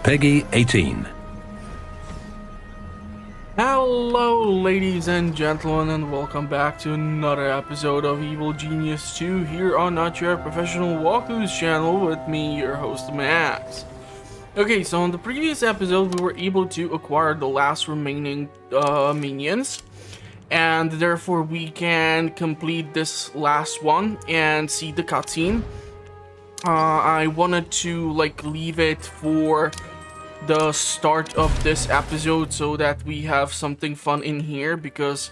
Peggy 18. Hello ladies and gentlemen, and welcome back to another episode of Evil Genius 2 here on Not Your Professional Walkthroughs channel with me, your host Max. Okay, so in the previous episode we were able to acquire the last remaining minions, and therefore we can complete this last one and see the cutscene. I wanted to leave it for the start of this episode so that we have something fun in here, because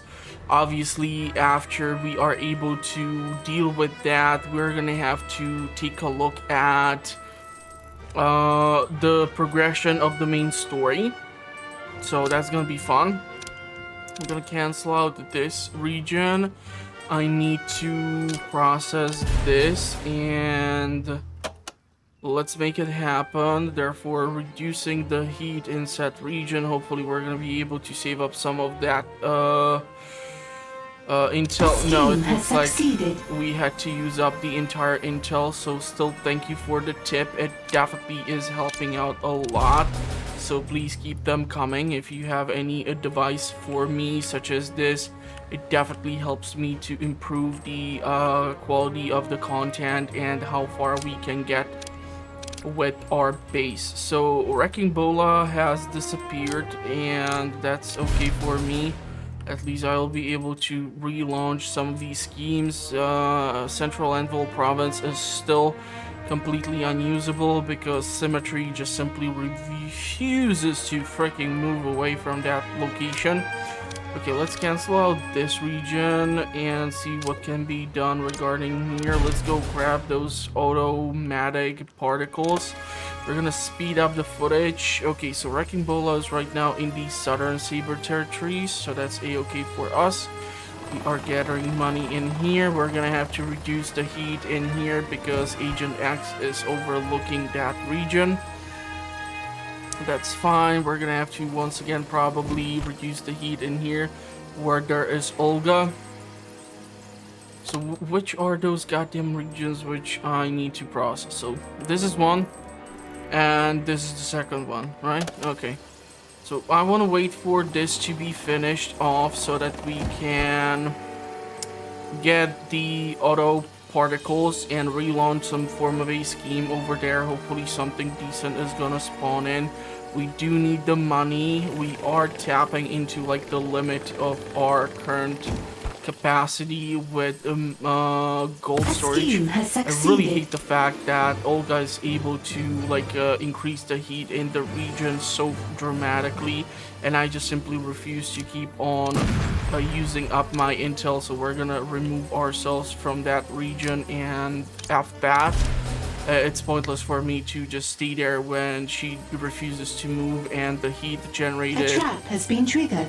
obviously after we are able to deal with that, we're gonna have to take a look at the progression of the main story. So that's gonna be fun. I'm gonna cancel out this region. I need to process this, and let's make it happen. Therefore, reducing the heat in said region. Hopefully we're gonna be able to save up some of that intel. No, it looks like we had to use up the entire intel, so still thank you for the tip. It definitely is helping out a lot, so please keep them coming. If you have any advice for me such as this, it definitely helps me to improve the quality of the content and how far we can get with our base. So Wrecking Bola has disappeared, and that's okay for me. At least I'll be able to relaunch some of these schemes. Central Anvil province is still completely unusable because Symmetry just simply refuses to freaking move away from that location. Okay, let's cancel out this region and see what can be done regarding here. Let's go grab those automatic particles. We're gonna speed up the footage. Okay, so Wrecking Bola is right now in the southern Saber territories, so that's a-okay for us. We are gathering money in here. We're gonna have to reduce the heat in here because Agent X is overlooking that region. That's fine. We're gonna have to once again probably reduce the heat in here where there is Olga. So which are those goddamn regions which I need to process? So this is one, and this is the second one, right? Okay, so I want to wait for this to be finished off so that we can get the auto particles and relaunch some form of a scheme over there. Hopefully something decent is gonna spawn in. We do need the money. We are tapping into the limit of our current capacity with gold storage. I really hate the fact that Olga is able to increase the heat in the region so dramatically, and I just simply refuse to keep on using up my intel. So we're gonna remove ourselves from that region, and after that it's pointless for me to just stay there when she refuses to move and the heat generated. A trap has been triggered.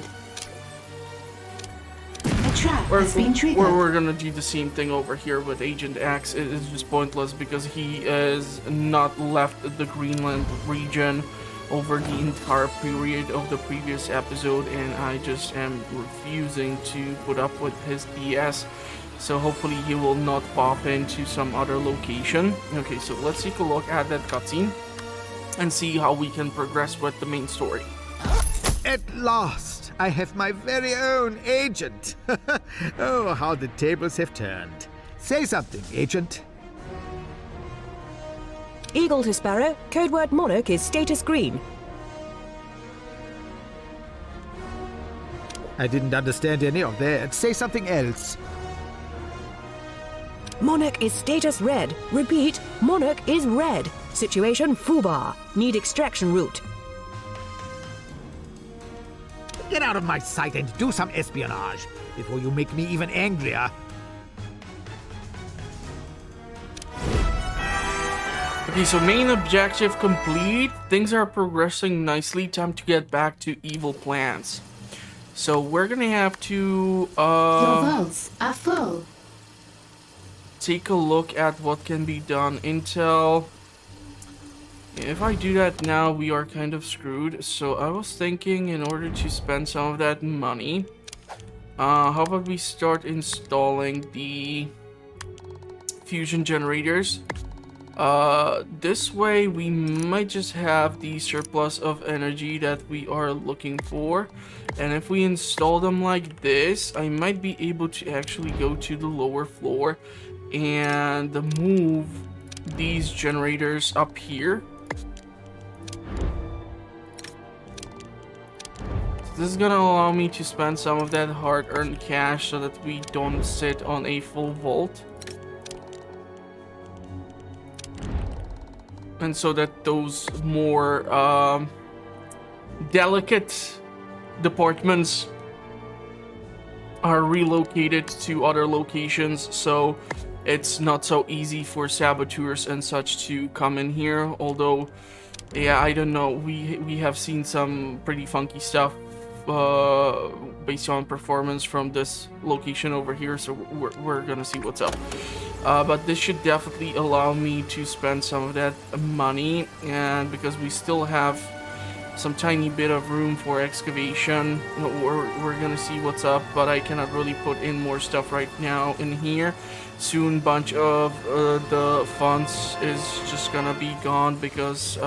We're gonna do the same thing over here with Agent X. It is just pointless because he is not left the Greenland region over the entire period of the previous episode, and I just am refusing to put up with his BS. So hopefully he will not pop into some other location. Okay, so let's take a look at that cutscene and see how we can progress with the main story. At last, I have my very own agent. Oh, how the tables have turned. Say something, agent. Eagle to Sparrow, code word Monarch is status green. I didn't understand any of that. Say something else. Monarch is status red. Repeat, Monarch is red. Situation foobar. Need extraction route. Get out of my sight and do some espionage before you make me even angrier. Okay, so main objective complete. Things are progressing nicely. Time to get back to evil plans. So we're gonna have to Your vaults are full. take a look at what can be done. Intel. If I do that now, we are kind of screwed. So I was thinking, in order to spend some of that money, how about we start installing the fusion generators This way we might just have the surplus of energy that we are looking for. And if we install them like this, I might be able to actually go to the lower floor and move these generators up here. This is gonna allow me to spend some of that hard-earned cash so that we don't sit on a full vault. And so that those more delicate departments are relocated to other locations, so it's not so easy for saboteurs and such to come in here. Although, yeah, I don't know, we have seen some pretty funky stuff based on performance from this location over here, so we're gonna see what's up. But this should definitely allow me to spend some of that money, and because we still have some tiny bit of room for excavation, we're gonna see what's up, but I cannot really put in more stuff right now in here. Soon bunch of the funds is just gonna be gone because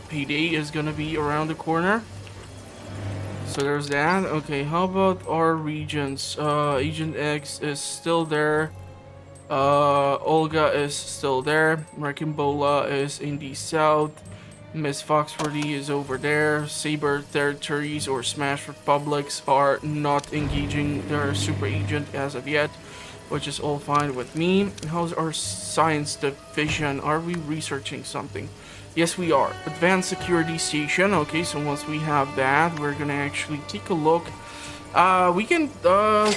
payday is gonna be around the corner. So there's that. Okay, how about our regions? Agent X is still there. Olga is still there. Rakimbola is in the south. Miss Foxworthy is over there. Saber territories or Smash Republics are not engaging their super agent as of yet, which is all fine with me. How's our science division? Are we researching something? Yes, we are. Advanced security station. Okay, so once we have that, we're gonna actually take a look. We can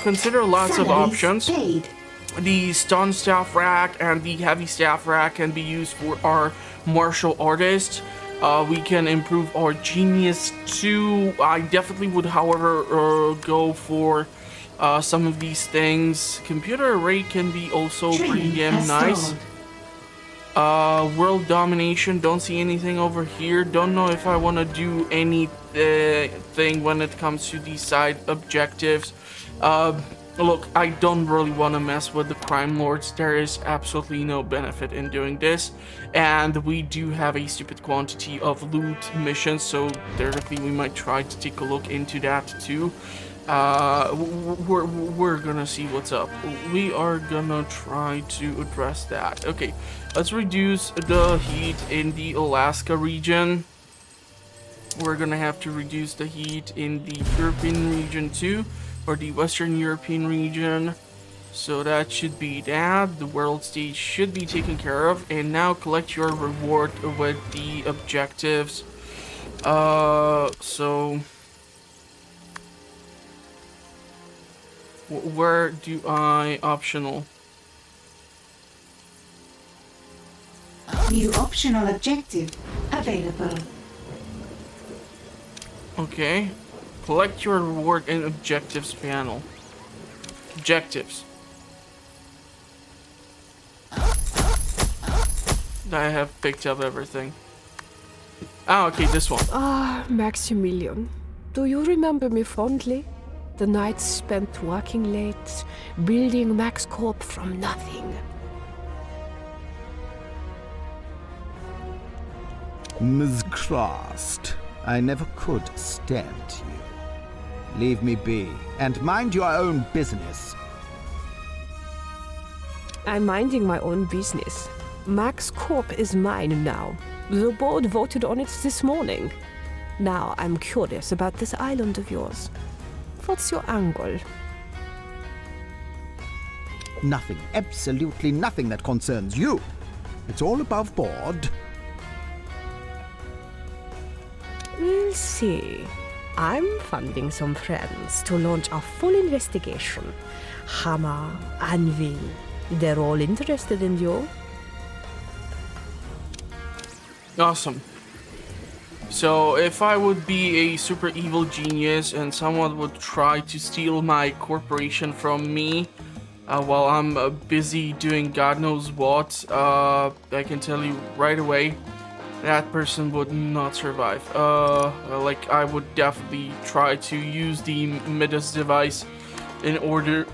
consider lots of options. Paid. The stun staff rack and the heavy staff rack can be used for our martial artists. We can improve our genius too. I definitely would, however, go for some of these things. Computer array can be also pretty damn nice. World domination, don't see anything over here. Don't know if I want to do anything when it comes to these side objectives. Look, I don't really want to mess with the crime lords. There is absolutely no benefit in doing this, and we do have a stupid quantity of loot missions, so theoretically we might try to take a look into that too. We're gonna see what's up. We are gonna try to address that. Okay, let's reduce the heat in the Alaska region. We're gonna have to reduce the heat in the European region too, or the Western European region. So that should be that. The world stage should be taken care of. And now collect your reward with the objectives. So where do I optional? New optional objective available. Okay. Collect your reward in objectives panel. Objectives. I have picked up everything. Ah, okay, this one. Ah, Maximilian. Do you remember me fondly? The nights spent working late, building Max Corp from nothing. Ms. Krast, I never could stand you. Leave me be, and mind your own business. I'm minding my own business. Max Corp is mine now. The board voted on it this morning. Now I'm curious about this island of yours. What's your angle? Nothing, absolutely nothing that concerns you. It's all above board. We'll see. I'm funding some friends to launch a full investigation. Hammer, Anvil, they're all interested in you. Awesome. So if I would be a super evil genius and someone would try to steal my corporation from me while I'm busy doing God knows what, I can tell you right away, that person would not survive. Like, I would definitely try to use the Midas device in order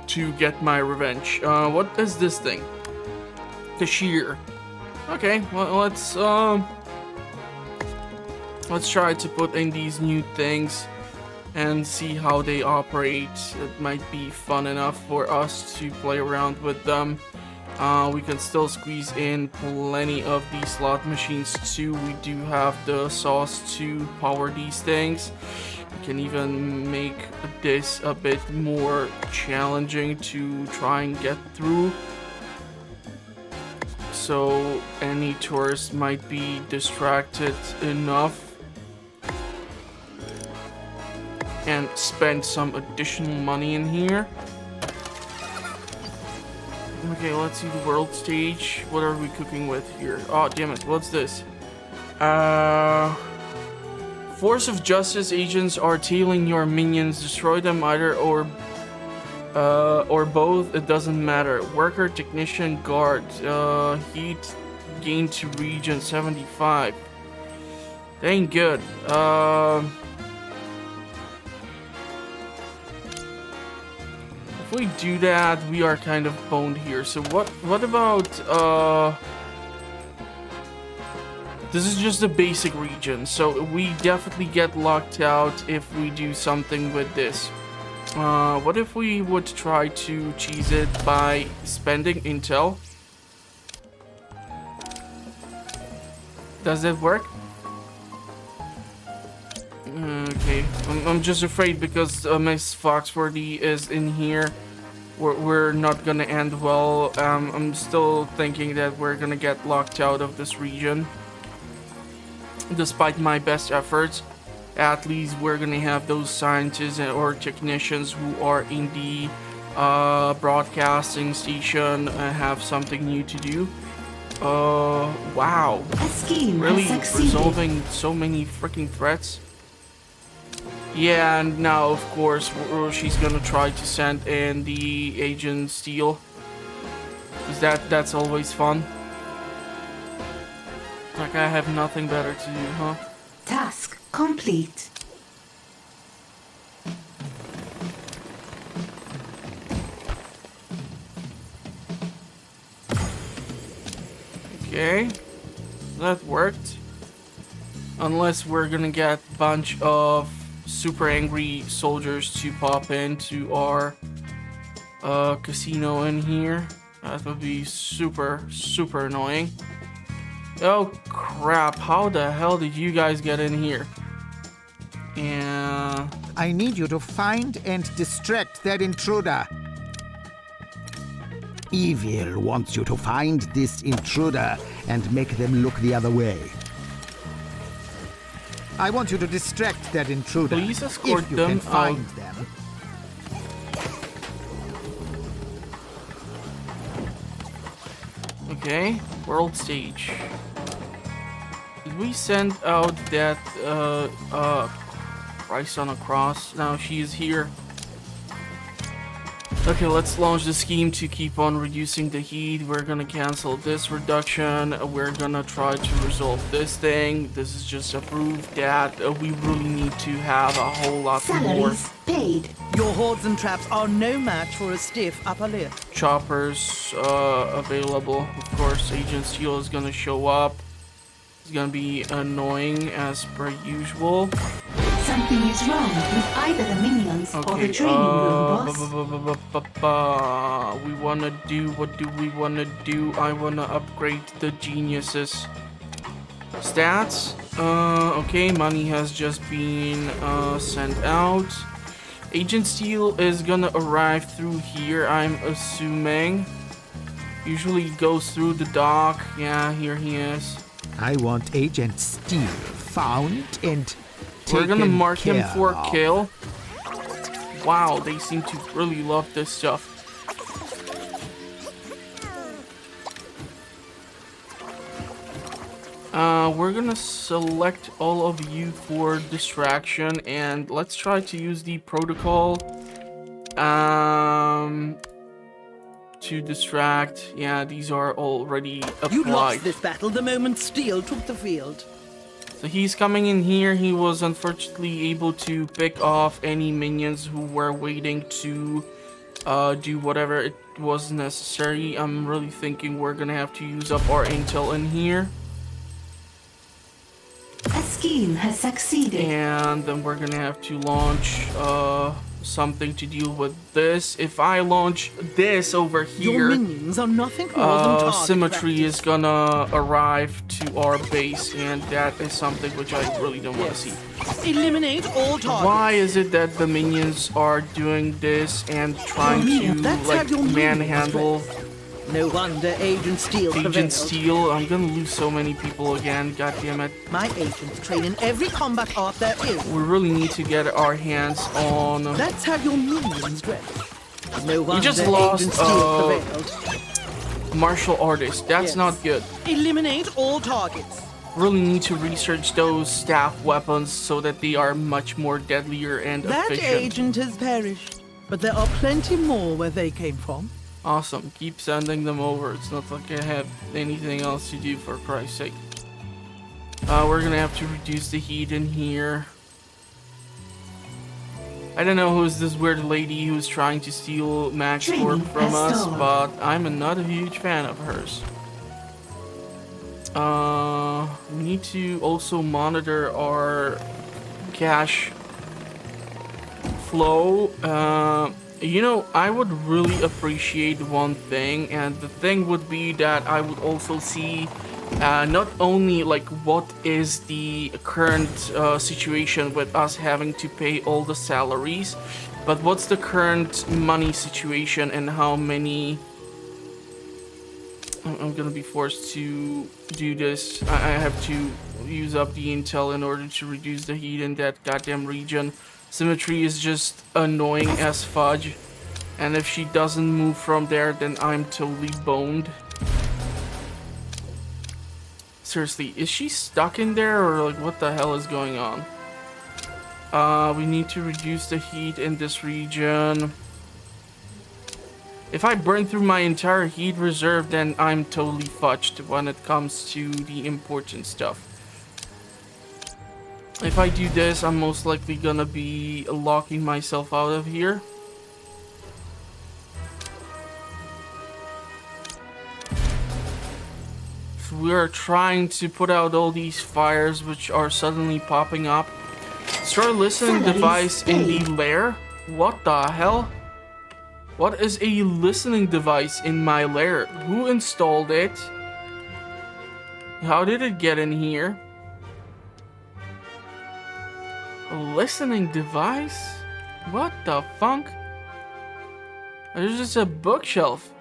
to get my revenge. What is this thing? Cashier. Okay, well, let's try to put in these new things and see how they operate. It might be fun enough for us to play around with them. We can still squeeze in plenty of these slot machines too. We do have the sauce to power these things. We can even make this a bit more challenging to try and get through. So any tourist might be distracted enough and spend some additional money in here. Okay, let's see the world stage. What are we cooking with here? Oh, damn it. What's this? Force of Justice agents are tailing your minions. Destroy them either or both. It doesn't matter. Worker, technician, guard. Heat gain to region 75. That ain't good. If we do that, we are kind of boned here. So what about this is just a basic region, so we definitely get locked out if we do something with this. What if we would try to cheese it by spending intel? Does that work? Okay, I'm just afraid because Miss Foxworthy is in here. We're not gonna end well. I'm still thinking that we're gonna get locked out of this region. Despite my best efforts, at least we're gonna have those scientists or technicians who are in the broadcasting station have something new to do. Wow. A scheme Really has succeeded. resolving so many freaking threats. Yeah, and now of course she's gonna try to send in the Agent Steel. Is that's always fun? Like I have nothing better to do, huh? Task complete. Okay, that worked. Unless we're gonna get a bunch of super angry soldiers to pop into our casino in here. That would be super annoying. Oh crap, how the hell did you guys get in here? Yeah. I need you to find and distract that intruder. Evil wants you to find this intruder and make them look the other way. I want you to distract that intruder. Please escort if you them can find out. them. Okay, world stage. Did we send out that Christ on a cross? Now she is here. Okay, let's launch the scheme to keep on reducing the heat. We're gonna cancel this reduction. We're gonna try to resolve this thing. This is just a proof that we really need to have a whole lot more Salaries paid. Your hordes and traps are no match for a stiff upper lip. choppers available. Of course, Agent Steel is gonna show up. It's gonna be annoying as per usual. Something is wrong with either the minions or Okay, the training room, boss. We wanna do, what do we wanna do? I wanna upgrade the geniuses. Stats. Okay, money has just been sent out. Agent Steel is gonna arrive through here, I'm assuming. Usually he goes through the dock. Yeah, here he is. I want Agent Steel found and We're gonna taken mark him care for of. kill. Wow, they seem to really love this stuff. We're gonna select all of you for distraction, and let's try to use the protocol to distract. Yeah, these are already You lost applied. this battle the moment Steel took the field. So he's coming in here. He was unfortunately able to pick off any minions who were waiting to do whatever it was necessary. I'm really thinking we're gonna have to use up our intel in here. A scheme has succeeded. And then we're gonna have to launch something to deal with this. If I launch this over Your here, minions are nothing more than target symmetry practice. is gonna arrive to our base, and that is something which I really don't want to see. Eliminate all targets. Why is it that the minions are doing this and trying to That's like how your minions manhandle No wonder Agent Steel Agent prevailed. Steel? I'm gonna lose so many people again, god damn it. My agents train in every combat art there is. We really need to get our hands on... That's how your minions dress. No wonder just lost, Agent Steel prevailed. martial artist. That's Yes. not good. Eliminate all targets. Really need to research those staff weapons so that they are much more deadlier and That efficient. agent has perished, but there are plenty more where they came from. Awesome. Keep sending them over. It's not like I have anything else to do, for Christ's sake. We're gonna have to reduce the heat in here. I don't know who's this weird lady who's trying to steal Max Training Corp from us, restored. but I'm not a huge fan of hers. We need to also monitor our cash flow. You know, I would really appreciate one thing, and the thing would be that I would also see not only like what is the current situation with us having to pay all the salaries, but what's the current money situation and how many... I'm gonna be forced to do this. I have to use up the intel in order to reduce the heat in that goddamn region. Symmetry is just annoying as fudge, and if she doesn't move from there, then I'm totally boned. Seriously, is she stuck in there, or like what the hell is going on? We need to reduce the heat in this region. If I burn through my entire heat reserve, then I'm totally fudged when it comes to the important stuff. If I do this, I'm most likely gonna be locking myself out of here. We are trying to put out all these fires which are suddenly popping up. Start listening Somebody's device in the stayed. lair? What the hell? What is a listening device in my lair? Who installed it? How did it get in here? A listening device? What the funk? There's just a bookshelf.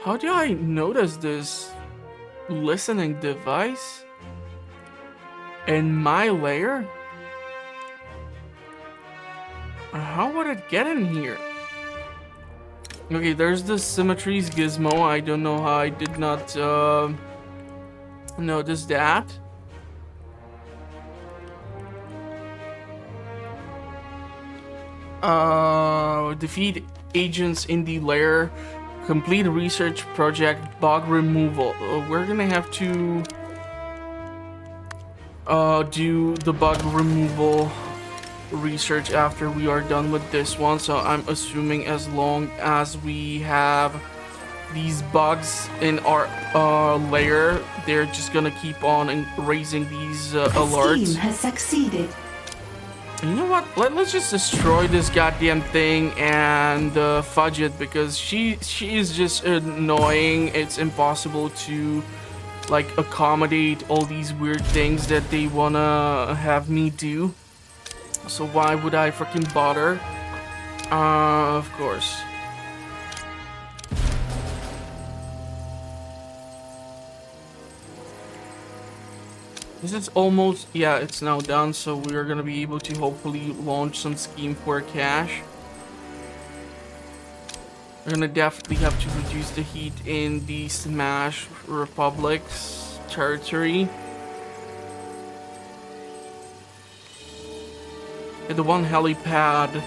How do I notice this listening device in my lair? How would it get in here? Okay, there's the symmetries gizmo. I don't know how I did not notice that. Defeat agents in the lair. Complete research project bug removal. We're gonna have to do the bug removal research after we are done with this one, so I'm assuming as long as we have these bugs in our layer, they're just gonna keep on raising these A alerts. scheme has succeeded. You know what? Let's just destroy this goddamn thing and fudge it, because she is just annoying. It's impossible to like accommodate all these weird things that they wanna have me do. So why would I freaking bother? Of course. This is almost, yeah, it's now done, so we are gonna be able to hopefully launch some scheme for cash. We're gonna definitely have to reduce the heat in the Smash Republic's territory. Yeah, the one helipad,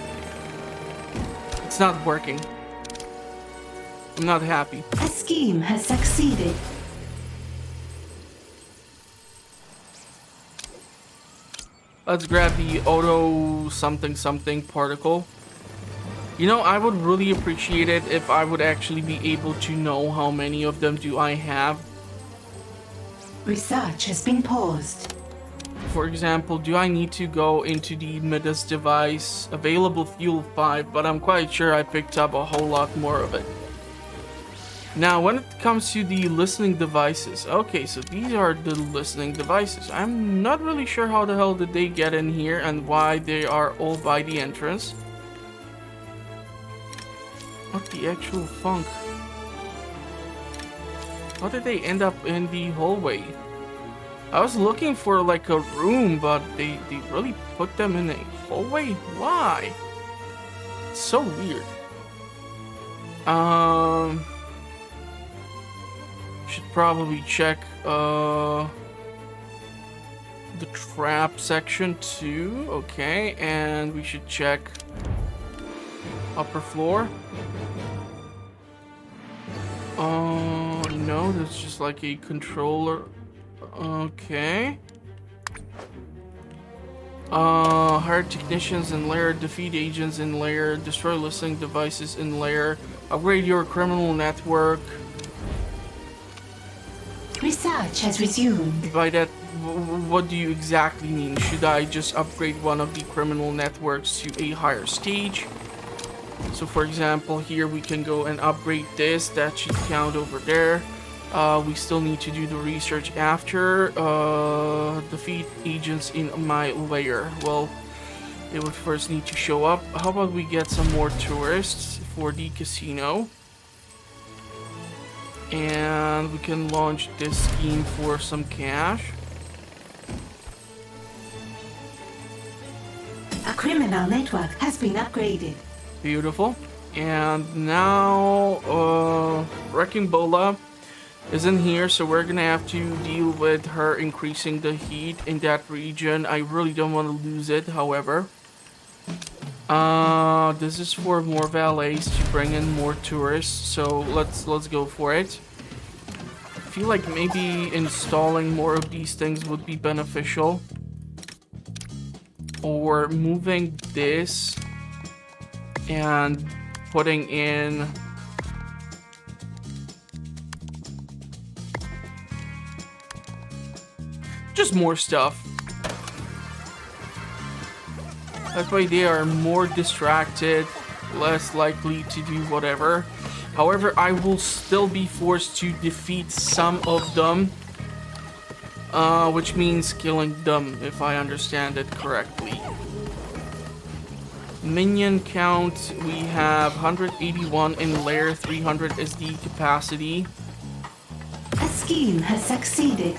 it's not working. I'm not happy. A scheme has succeeded. Let's grab the auto something something particle. You know, I would really appreciate it if I would actually be able to know how many of them do I have. Research has been paused. For example, do I need to go into the Midas device? Available fuel 5, but I'm quite sure I picked up a whole lot more of it. Now, when it comes to the listening devices, okay, so these are the listening devices. I'm not really sure how the hell did they get in here and why they are all by the entrance. What the actual funk? How did they end up in the hallway? I was looking for like a room, but they really put them in a hallway? Why? It's so weird. Should probably check the trap section too. Okay, and we should check upper floor. No, that's just like a controller. Okay. Hire technicians in lair, defeat agents in lair, destroy listening devices in lair, upgrade your criminal network. Research has resumed. By that, what do you exactly mean? Should I just upgrade one of the criminal networks to a higher stage? So for example, here we can go and upgrade this. That should count over there. We still need to do the research after. Defeat agents in my lair. Well, they would first need to show up. How about we get some more tourists for the casino? And we can launch this scheme for some cash. A criminal network has been upgraded. Beautiful. And now, Wrecking Bola is in here, so we're gonna have to deal with her increasing the heat in that region. I really don't want to lose it, however. This is for more valets to bring in more tourists, so let's go for it. I feel like maybe installing more of these things would be beneficial. Or moving this and putting in just more stuff. That way they are more distracted, less likely to do whatever. However, I will still be forced to defeat some of them, which means killing them, if I understand it correctly. Minion count, we have 181 in lair, 300 is the capacity. A scheme has succeeded.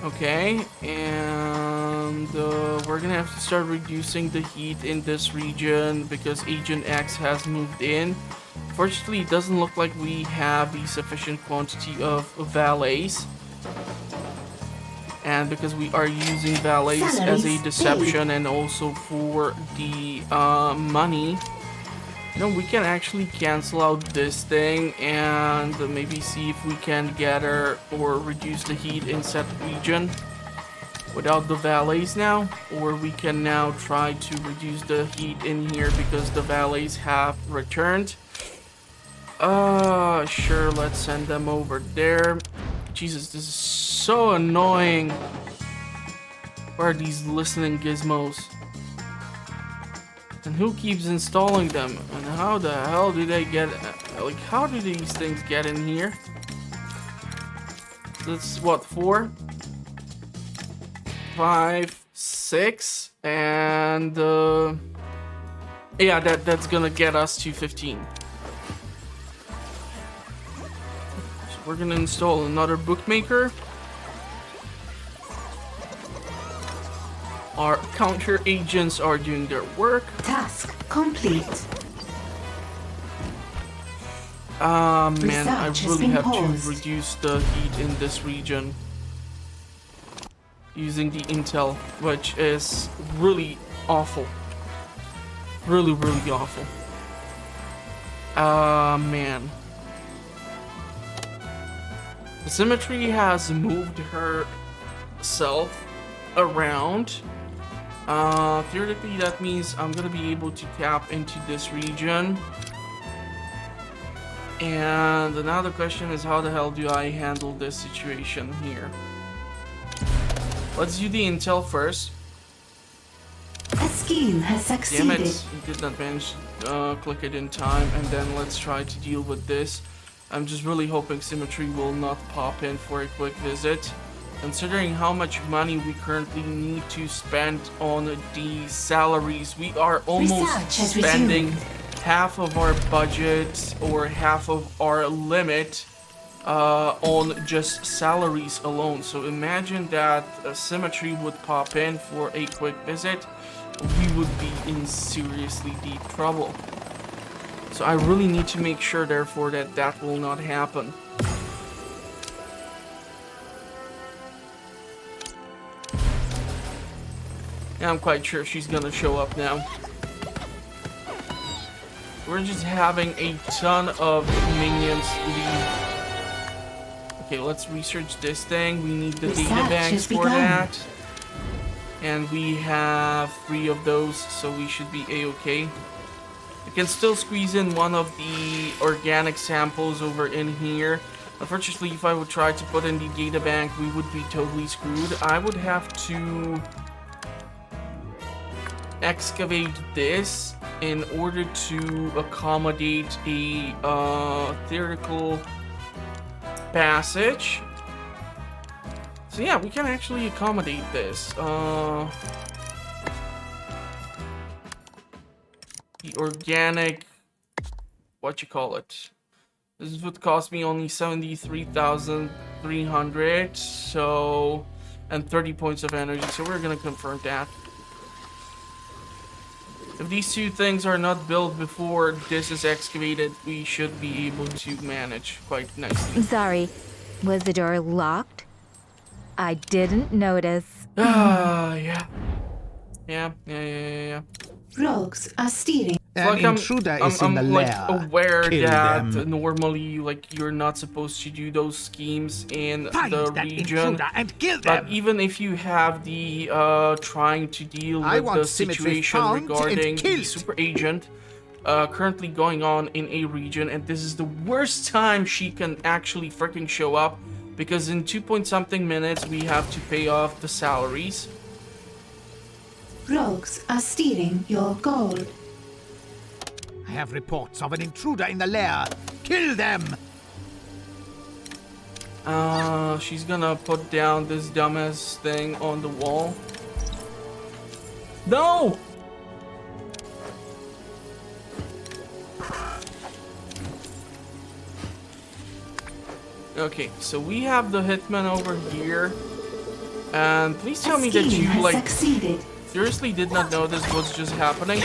Okay, and we're gonna have to start reducing the heat in this region because Agent X has moved in. Fortunately, it doesn't look like we have the sufficient quantity of valets. And because we are using valets as a deception and also for the money, you know, we can actually cancel out this thing and maybe see if we can gather or reduce the heat in said region without the valets now. Or we can now try to reduce the heat in here because the valets have returned. Sure, let's send them over there. Jesus, this is so annoying. Where are these listening gizmos? And who keeps installing them? And how the hell do they get... Like, how do these things get in here? That's what, 4? 5, 6, and... yeah, that's gonna get us to 15. So we're gonna install another bookmaker. Our counter agents are doing their work. Task complete. Man, I really have to reduce the heat in this region using the intel, which is really awful. Really, really awful. Man. The Symmetry has moved herself around. Theoretically, that means I'm gonna be able to tap into this region. And another question is, how the hell do I handle this situation here? Let's do the intel first. A scheme has Damn succeeded. it, we did not manage to click it in time, and then let's try to deal with this. I'm just really hoping Symmetry will not pop in for a quick visit. Considering how much money we currently need to spend on the salaries, we are almost Research has spending resumed. half of our budget or half of our limit on just salaries alone. So imagine that Symmetry would pop in for a quick visit. We would be in seriously deep trouble. So I really need to make sure, therefore, that that will not happen. And I'm quite sure she's gonna show up now. We're just having a ton of minions leave. Okay, let's research this thing. We need the Research data banks has for begun. that. And we have 3 of those, so we should be a-okay. I can still squeeze in one of the organic samples over in here. Unfortunately, if I would try to put in the data bank, we would be totally screwed. I would have to excavate this in order to accommodate a theoretical passage. So yeah, we can actually accommodate this. The organic, what you call it? This would cost me only 73,300, so, and 30 points of energy, so we're gonna confirm that. If these 2 things are not built before this is excavated, we should be able to manage quite nicely. Sorry, was the door locked? I didn't notice. Yeah. Rogues are stealing. An intruder is in the like lair. aware Kill that them. normally, like, you're not supposed to do those schemes in Find the that region. intruder and kill But them. even if you have the trying to deal I with want the Symmetry situation found and regarding the killed. super agent currently going on in a region, and this is the worst time she can actually freaking show up, because in 2-point-something minutes we have to pay off the salaries. Rogues are stealing your gold. I have reports of an intruder in the lair. Kill them. She's gonna put down this dumbass thing on the wall. No! Okay, so we have the hitman over here. And please tell me that scheme you, has like, succeeded. seriously did not know this was just happening.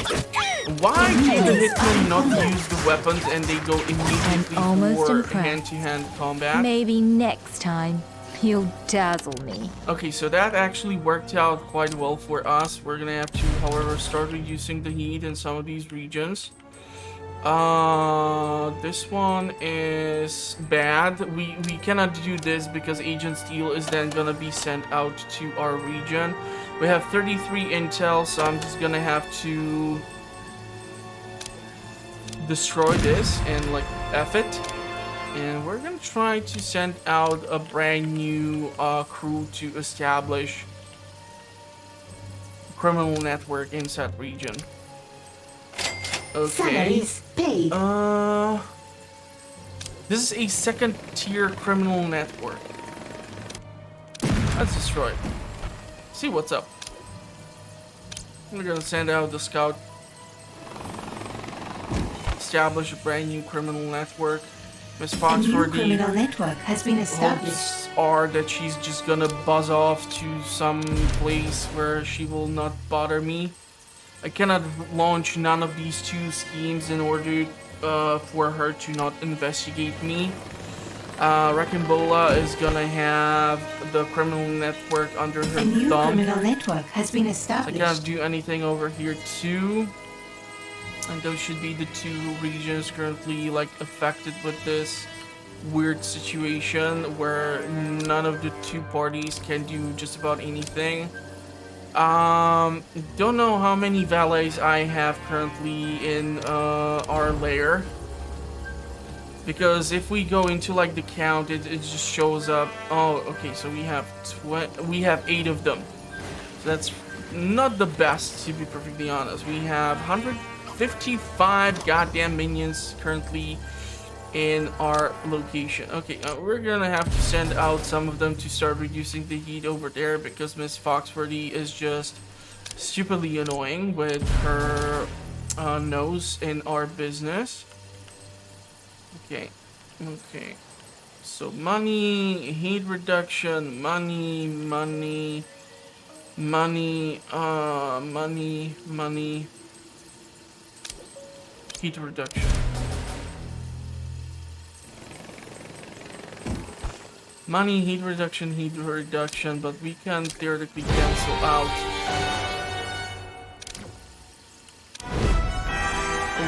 Why do the hitmen not use the weapons and they go immediately almost for impressed. hand-to-hand combat? Maybe next time you'll dazzle me. Okay, so that actually worked out quite well for us. We're gonna have to, however, start reducing the heat in some of these regions. This one is bad. We cannot do this because Agent Steel is then gonna be sent out to our region. We have 33 intel, so I'm just gonna have to destroy this and, like, F it. And we're gonna try to send out a brand new crew to establish a criminal network in that region. Okay. Salaries paid. This is a second-tier criminal network. Let's destroy it. See what's up. We're gonna send out the scout. Establish a brand new criminal network. Miss A Fox, new for the criminal network has been established. hopes are that she's just gonna buzz off to some place where she will not bother me. I cannot launch none of these 2 schemes in order for her to not investigate me. Rakimbola is gonna have the criminal network under her A new thumb. criminal network has been I established. can't do anything over here too. And those should be the 2 regions currently, like, affected with this weird situation where none of the 2 parties can do just about anything. Don't know how many valets I have currently in our lair. Because if we go into like the count, it just shows up. Oh, okay, so we have 8 of them. So that's not the best, to be perfectly honest. We have 155 goddamn minions currently in our location. Okay, we're gonna have to send out some of them to start reducing the heat over there because Miss Foxworthy is just stupidly annoying with her nose in our business. Okay, so money, heat reduction, money, heat reduction. Money, heat reduction, but we can theoretically cancel out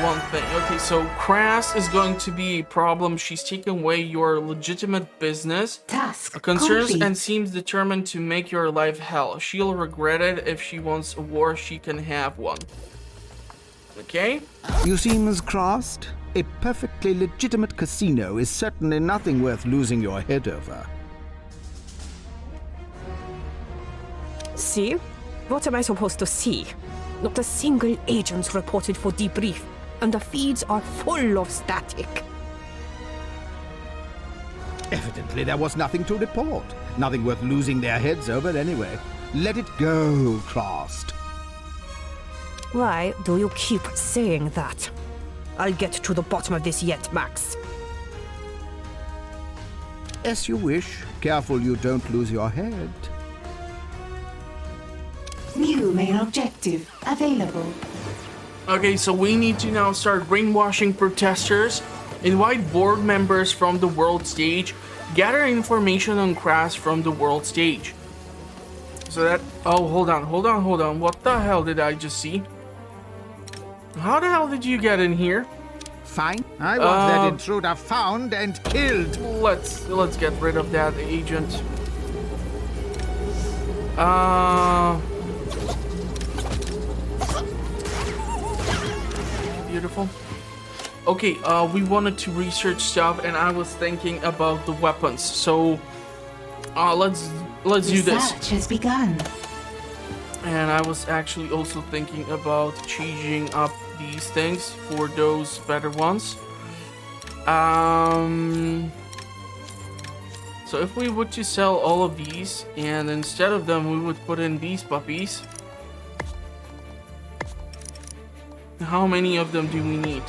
one thing. Okay, so Krast is going to be a problem. She's taken away your legitimate business Task concerns complete. and seems determined to make your life hell. She'll regret it. If she wants a war, she can have one. Okay? You see, Ms. Krast, a perfectly legitimate casino is certainly nothing worth losing your head over. See? What am I supposed to see? Not a single agent reported for debrief, and the feeds are full of static. Evidently, there was nothing to report. Nothing worth losing their heads over anyway. Let it go, Krast. Why do you keep saying that? I'll get to the bottom of this yet, Max. As you wish. Careful you don't lose your head. New main objective available. Okay, so we need to now start brainwashing protesters, invite board members from the world stage, gather information on Krast from the world stage. So that... Oh, hold on. What the hell did I just see? How the hell did you get in here? Fine. I want that intruder found and killed. Let's get rid of that agent. Beautiful. Okay, we wanted to research stuff, and I was thinking about the weapons. So, let's do this. Research has begun. And I was actually also thinking about changing up these things for those better ones. So if we were to sell all of these, and instead of them we would put in these puppies. How many of them do we need?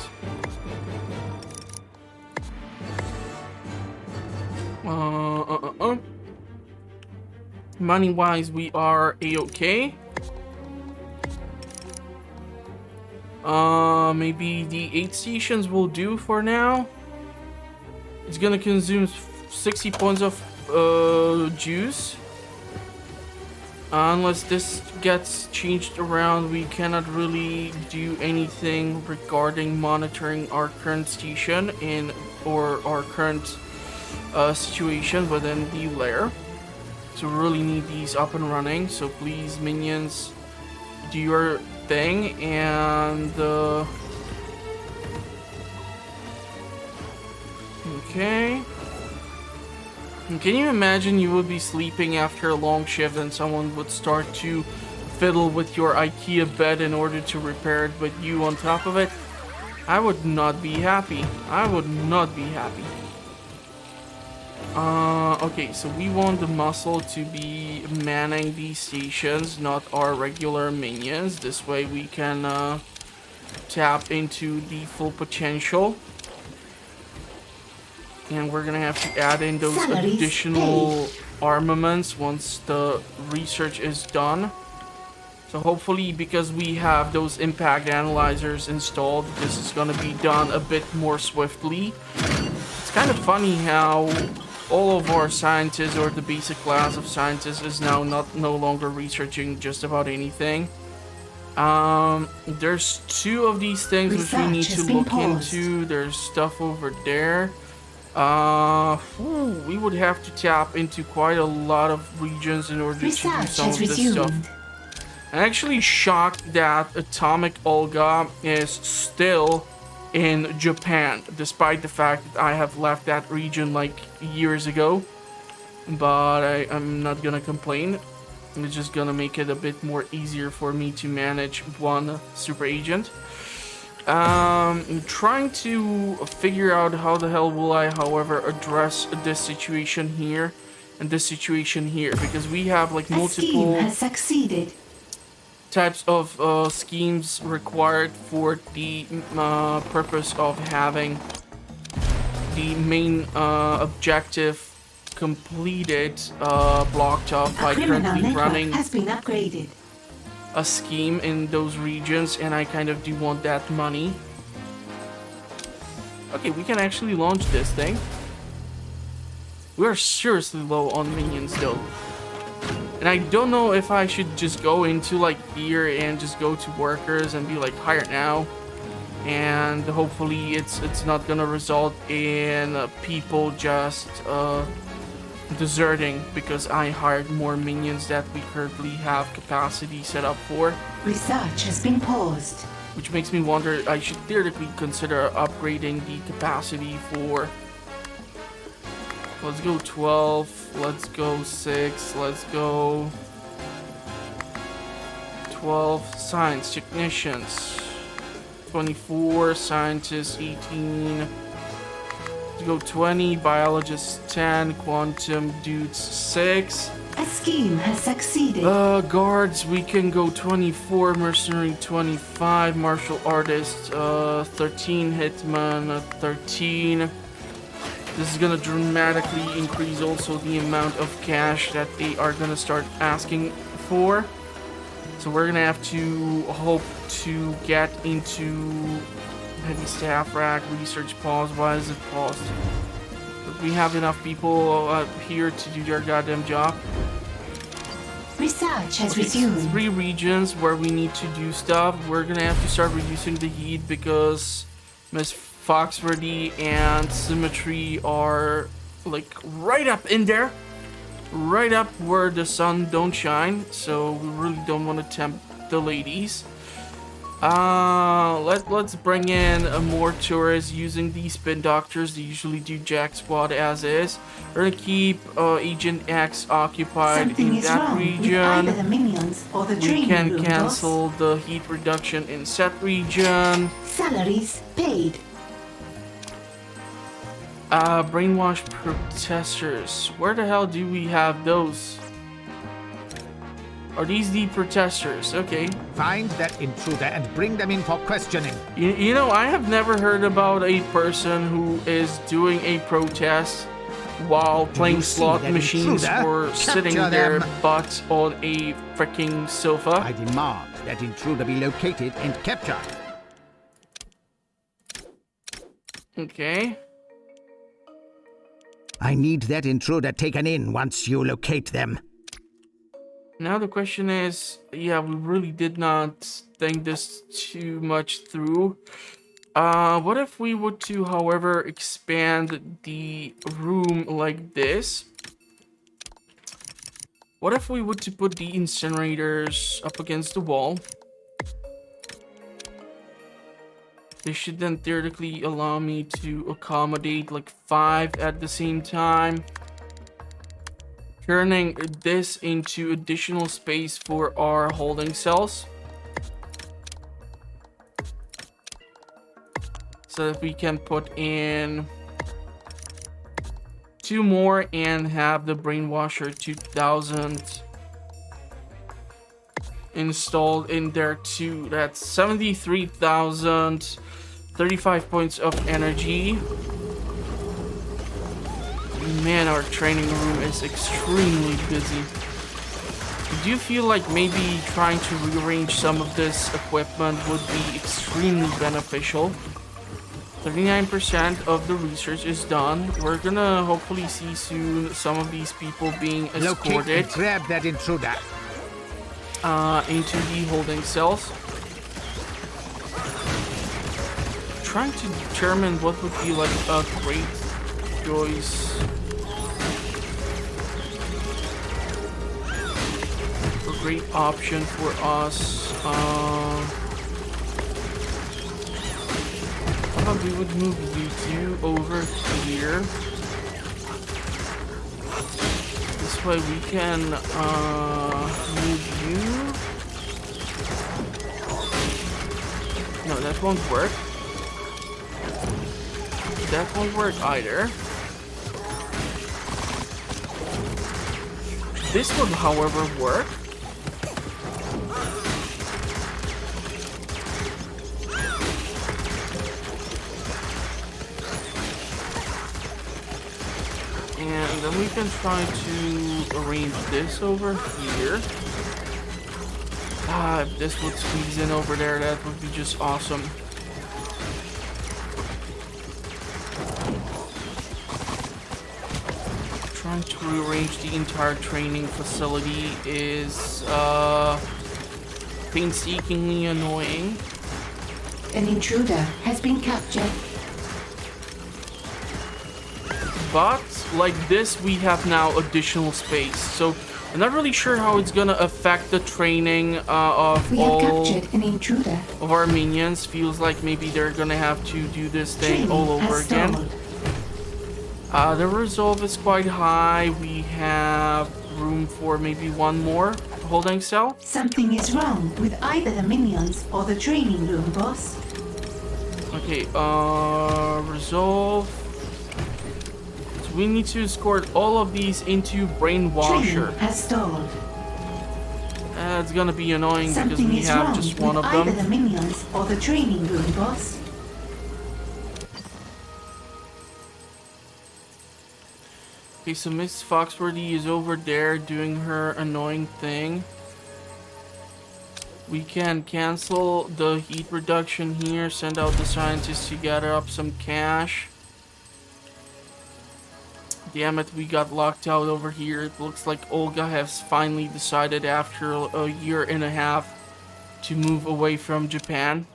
Money-wise, we are a-okay. Maybe the 8 stations will do for now. It's gonna consume 60 points of juice. Unless this gets changed around, we cannot really do anything regarding monitoring our current station or our current situation within the lair. So we really need these up and running. So please, minions, do your thing. And okay. And can you imagine you would be sleeping after a long shift and someone would start to fiddle with your IKEA bed in order to repair it, but you on top of it? I would not be happy. I would not be happy. Okay, so we want the muscle to be manning these stations, not our regular minions. This way we can tap into the full potential. And we're gonna have to add in those additional armaments once the research is done. So hopefully, because we have those impact analyzers installed, this is gonna be done a bit more swiftly. It's kind of funny how all of our scientists, or the basic class of scientists, is now no longer researching just about anything. There's 2 of these things which we need to look into. There's stuff over there. We would have to tap into quite a lot of regions in order to do some of this stuff. I'm actually shocked that Atomic Olga is still in Japan, despite the fact that I have left that region like years ago. But I'm not gonna complain. It's just gonna make it a bit more easier for me to manage one super agent. I'm trying to figure out how the hell will I, however, address this situation here and this situation here, because we have like multiple has succeeded. types of schemes required for the purpose of having the main objective completed, blocked off by currently running has been upgraded. a scheme in those regions, and I kind of do want that money. Okay, we can actually launch this thing. We are seriously low on minions though. And I don't know if I should just go into like here and just go to workers and be like hire now. And hopefully it's not gonna result in people just deserting because I hired more minions that we currently have capacity set up for. Research has been paused. Which makes me wonder, I should theoretically consider upgrading the capacity for... Let's go 12, let's go 6, let's go 12 science technicians, 24 scientists, 18, let's go 20 biologists, 10 quantum dudes, 6. A scheme has succeeded. Guards, we can go 24, mercenary 25, martial artists 13, hitman 13. This is gonna dramatically increase also the amount of cash that they are gonna start asking for. So we're gonna have to hope to get into heavy staff rack, research pause. Why is it paused? But we have enough people here to do their goddamn job. Research has Okay, resumed. 3 regions where we need to do stuff. We're gonna have to start reducing the heat because Miss Foxworthy and Symmetry are like right up in there, right up where the sun don't shine, so we really don't want to tempt the ladies. Let's bring in more tourists using these spin doctors. They usually do jack squad as is. We're gonna keep Agent X occupied Something in is that wrong with region. either the minions or the We training can room, cancel the heat reduction in set region. boss. Salaries paid. Brainwash protesters. Where the hell do we have those? Are these the protesters? Okay. Find that intruder and bring them in for questioning. You know, I have never heard about a person who is doing a protest while playing you see slot that machines intruder? or sitting Capture their them. butts on a freaking sofa. I demand that intruder be located and captured. Okay. I need that intruder taken in once you locate them. Now the question is, yeah, we really did not think this too much through. What if we were to, however, expand the room like this? What if we were to put the incinerators up against the wall? They should then theoretically allow me to accommodate like 5 at the same time. Turning this into additional space for our holding cells. So that we can put in 2 more and have the Brainwasher 2000 installed in there too. That's 73,000, 35 points of energy. Man, our training room is extremely busy. Do you feel like maybe trying to rearrange some of this equipment would be extremely beneficial? 39% of the research is done. We're gonna hopefully see soon some of these people being Locate escorted and grab that intruder. into the holding cells. Trying to determine what would be like a great choice. We're great option for us. How about we would move you two over here? This way we can move you. No, that won't work. That won't work either. This would, however, work. And then we can try to arrange this over here. If this would squeeze in over there, that would be just awesome. Trying to rearrange the entire training facility is painstakingly annoying. An intruder has been captured. But like this, we have now additional space. So I'm not really sure how it's gonna affect the training of all an intruder. of our minions. Feels like maybe they're gonna have to do this thing all over again. The resolve is quite high. We have room for maybe one more holding cell. Something is wrong with either the minions or the training room, boss. Okay, resolve. So we need to escort all of these into Brainwasher. Training has stalled. It's gonna be annoying because Something we is have wrong just one with of either them. the minions or the training room, boss. Okay, so Miss Foxworthy is over there doing her annoying thing. We can cancel the heat reduction here, send out the scientists to gather up some cash. Damn it, we got locked out over here. It looks like Olga has finally decided after a year and a half to move away from Japan.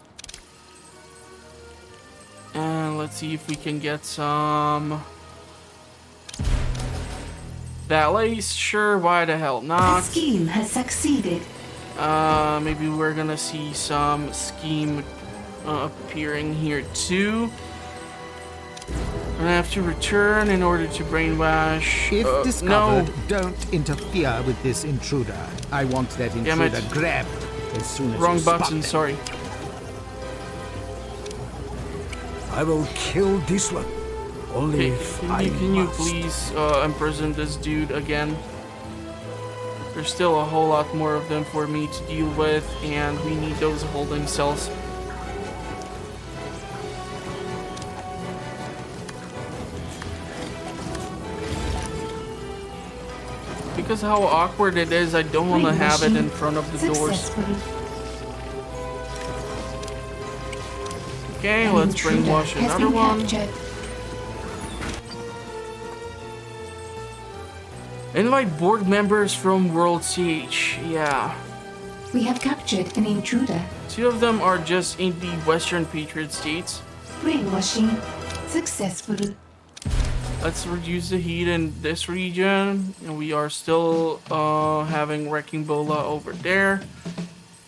And let's see if we can get some valets. Sure, why the hell The not? scheme has succeeded. Maybe we're gonna see some scheme appearing here too. I'm gonna have to return in order to brainwash. If no. discovered, don't interfere with this intruder. I want that Damn intruder it. grabbed as soon as Wrong you spot button, them. sorry. I will kill this one. Only Okay, if I can you must. please imprison this dude again? There's still a whole lot more of them for me to deal with, and we need those holding cells. Because how awkward it is, I don't want to have it in front of the doors. Successful. Okay, An let's intruder brainwash has another been one. captured. Invite board members from World CH. Yeah. We have captured an intruder. 2 of them are just in the Western Patriot States. Brainwashing successful. Let's reduce the heat in this region. And we are still having Wrecking Bola over there.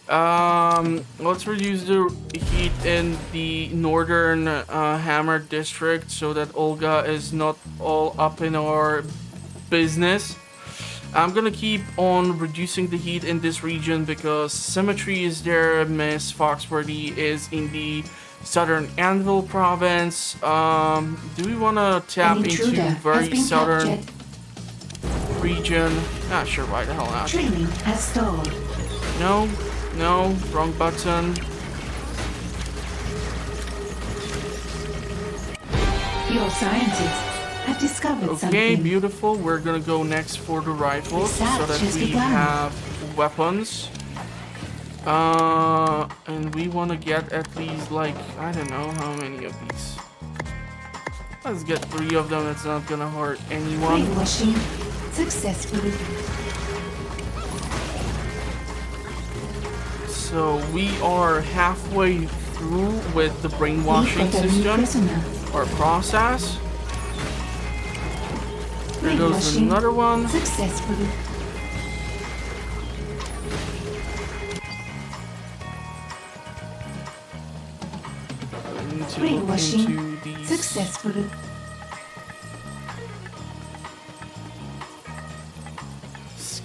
Let's reduce the heat in the northern Hammer district so that Olga is not all up in our business. I'm gonna keep on reducing the heat in this region because Symmetry is there. Miss Foxworthy is in the southern Anvil province. Do we want to tap An into intruder has very been southern captured. region? Not sure why the hell not. Training has stalled. No, no, wrong button. Your scientists have discovered Okay, something. beautiful. We're gonna go next for the rifles so Research that has we begun. have weapons. And we want to get at least like, I don't know how many of these. Let's get 3 of them. It's not gonna hurt anyone. Brainwashing successful. So we are halfway through with the brainwashing We've got a new system prisoner. or process. There goes Brainwashing another one. successful. to look into Brainwashing these successful.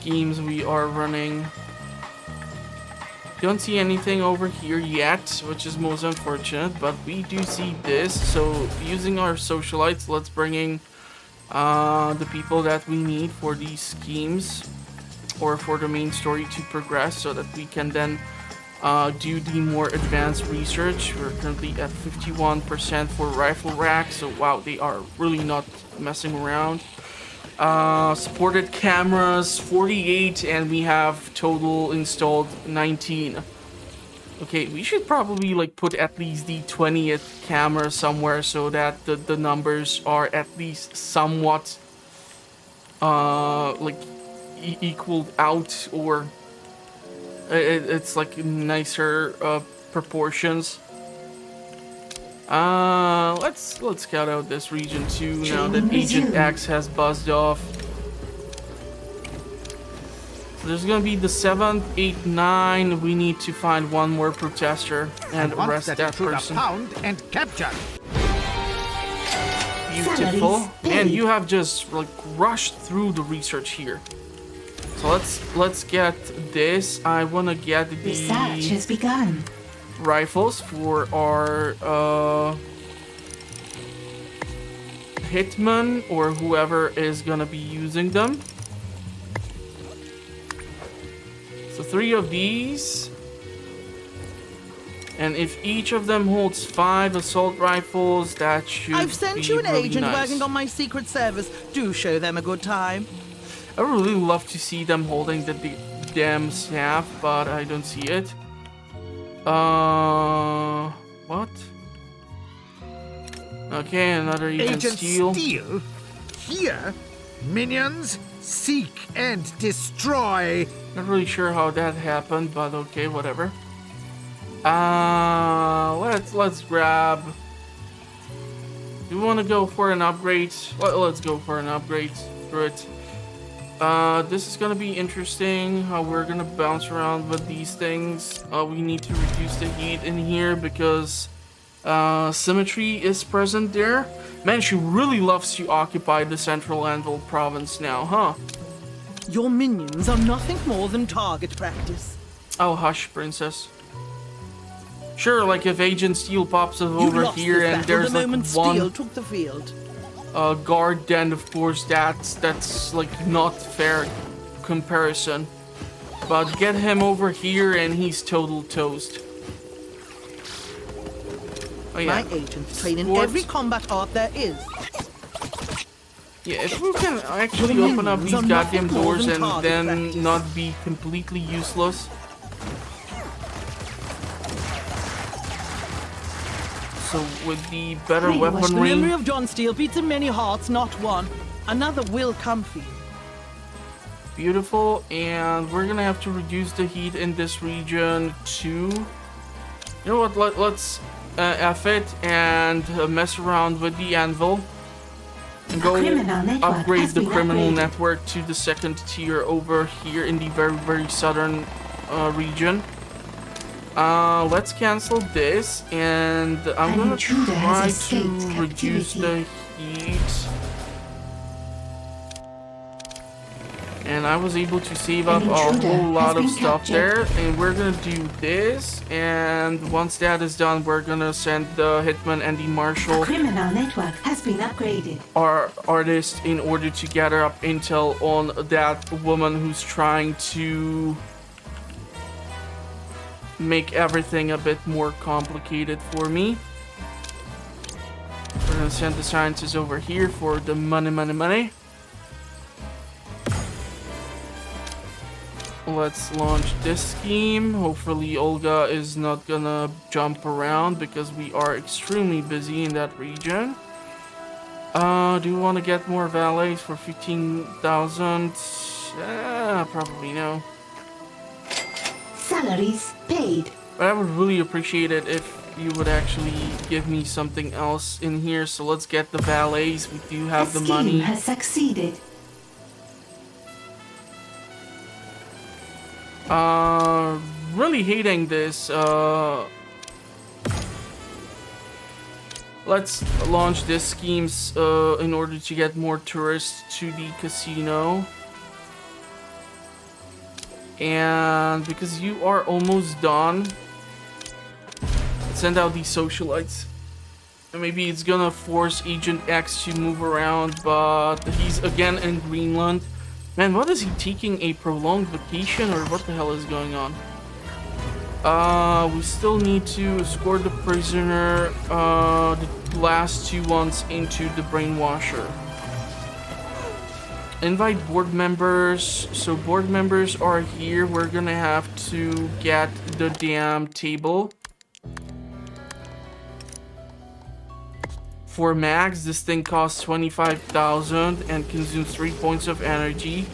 schemes we are running. Don't see anything over here yet, which is most unfortunate, but we do see this. So using our socialites, let's bring in the people that we need for these schemes or for the main story to progress, so that we can then do the more advanced research. We're currently at 51% for rifle racks, so wow, they are really not messing around. Supported cameras 48, and we have total installed 19. Okay, we should probably like put at least the 20th camera somewhere so that the numbers are at least somewhat like equaled out, or it's like nicer proportions. Let's scout out this region too now that Agent X has buzzed off. So there's gonna be the 7th, 8th, 9. We need to find one more protester and arrest that person. Pound and capture. Beautiful. And you have just like rushed through the research here. So let's get this. I wanna get the Research has begun. rifles for our hitman or whoever is gonna be using them. So 3 of these, and if each of them holds 5 assault rifles, that should I've sent be you an really agent nice. working on my Secret Service. Do show them a good time. I would really love to see them holding the damn staff, but I don't see it. What? Okay, another Agent Steel. Steel? Here? Minions? Seek and destroy. Not really sure how that happened, but okay, whatever. Let's grab. Do we want to go for an upgrade? Let's go for an upgrade. Screw it. This is gonna be interesting. How we're gonna bounce around with these things. We need to reduce the heat in here because symmetry is present there. Man, she really loves to occupy the Central Anvil province now, huh? Your minions are nothing more than target practice. Oh, hush, princess. Sure, like if Agent Steel pops up You over lost here this and battle there's the like moment Steel one took the field. guard, then of course that's like not fair comparison. But get him over here and he's total toast. Oh yeah. My agents train in Sports. every combat art there is. Yeah, if we can actually Your open up minions these are goddamn nothing more doors than and target then practice. not be completely useless. So with the better Brainwash The memory weaponry, of John Steele beats in many hearts, not one. Another will come for you. beautiful, and we're gonna have to reduce the heat in this region too. You know what? Let's F it and mess around with the anvil and go criminal network upgrade has the been criminal upgraded. network to the 2nd tier over here in the very southern region. Let's cancel this, and I'm An gonna intruder has try escaped to reduce the captivity. heat. And I was able to save up An a intruder whole lot has of been stuff captured. there, and we're gonna do this, and once that is done, we're gonna send the hitman and the A marshal, criminal network has been upgraded. our artist, in order to gather up intel on that woman who's trying to make everything a bit more complicated for me. We're gonna send the scientists over here for the money. Let's launch this scheme. Hopefully Olga is not gonna jump around because we are extremely busy in that region. Do you want to get more valets for 15,000? Probably no. Salaries paid. But I would really appreciate it if you would actually give me something else in here. So let's get the valets. We do have the scheme money. has succeeded. Really hating this Let's launch this schemes in order to get more tourists to the casino. And because you are almost done, send out these socialites. And maybe it's gonna force Agent X to move around, but he's again in Greenland. Man, what is he taking a prolonged vacation or what the hell is going on? We still need to escort the prisoner, the last two ones into the brainwasher. Invite board members. So board members are here. We're gonna have to get the damn table. For Max, this thing costs 25,000 and consumes 3 points of energy.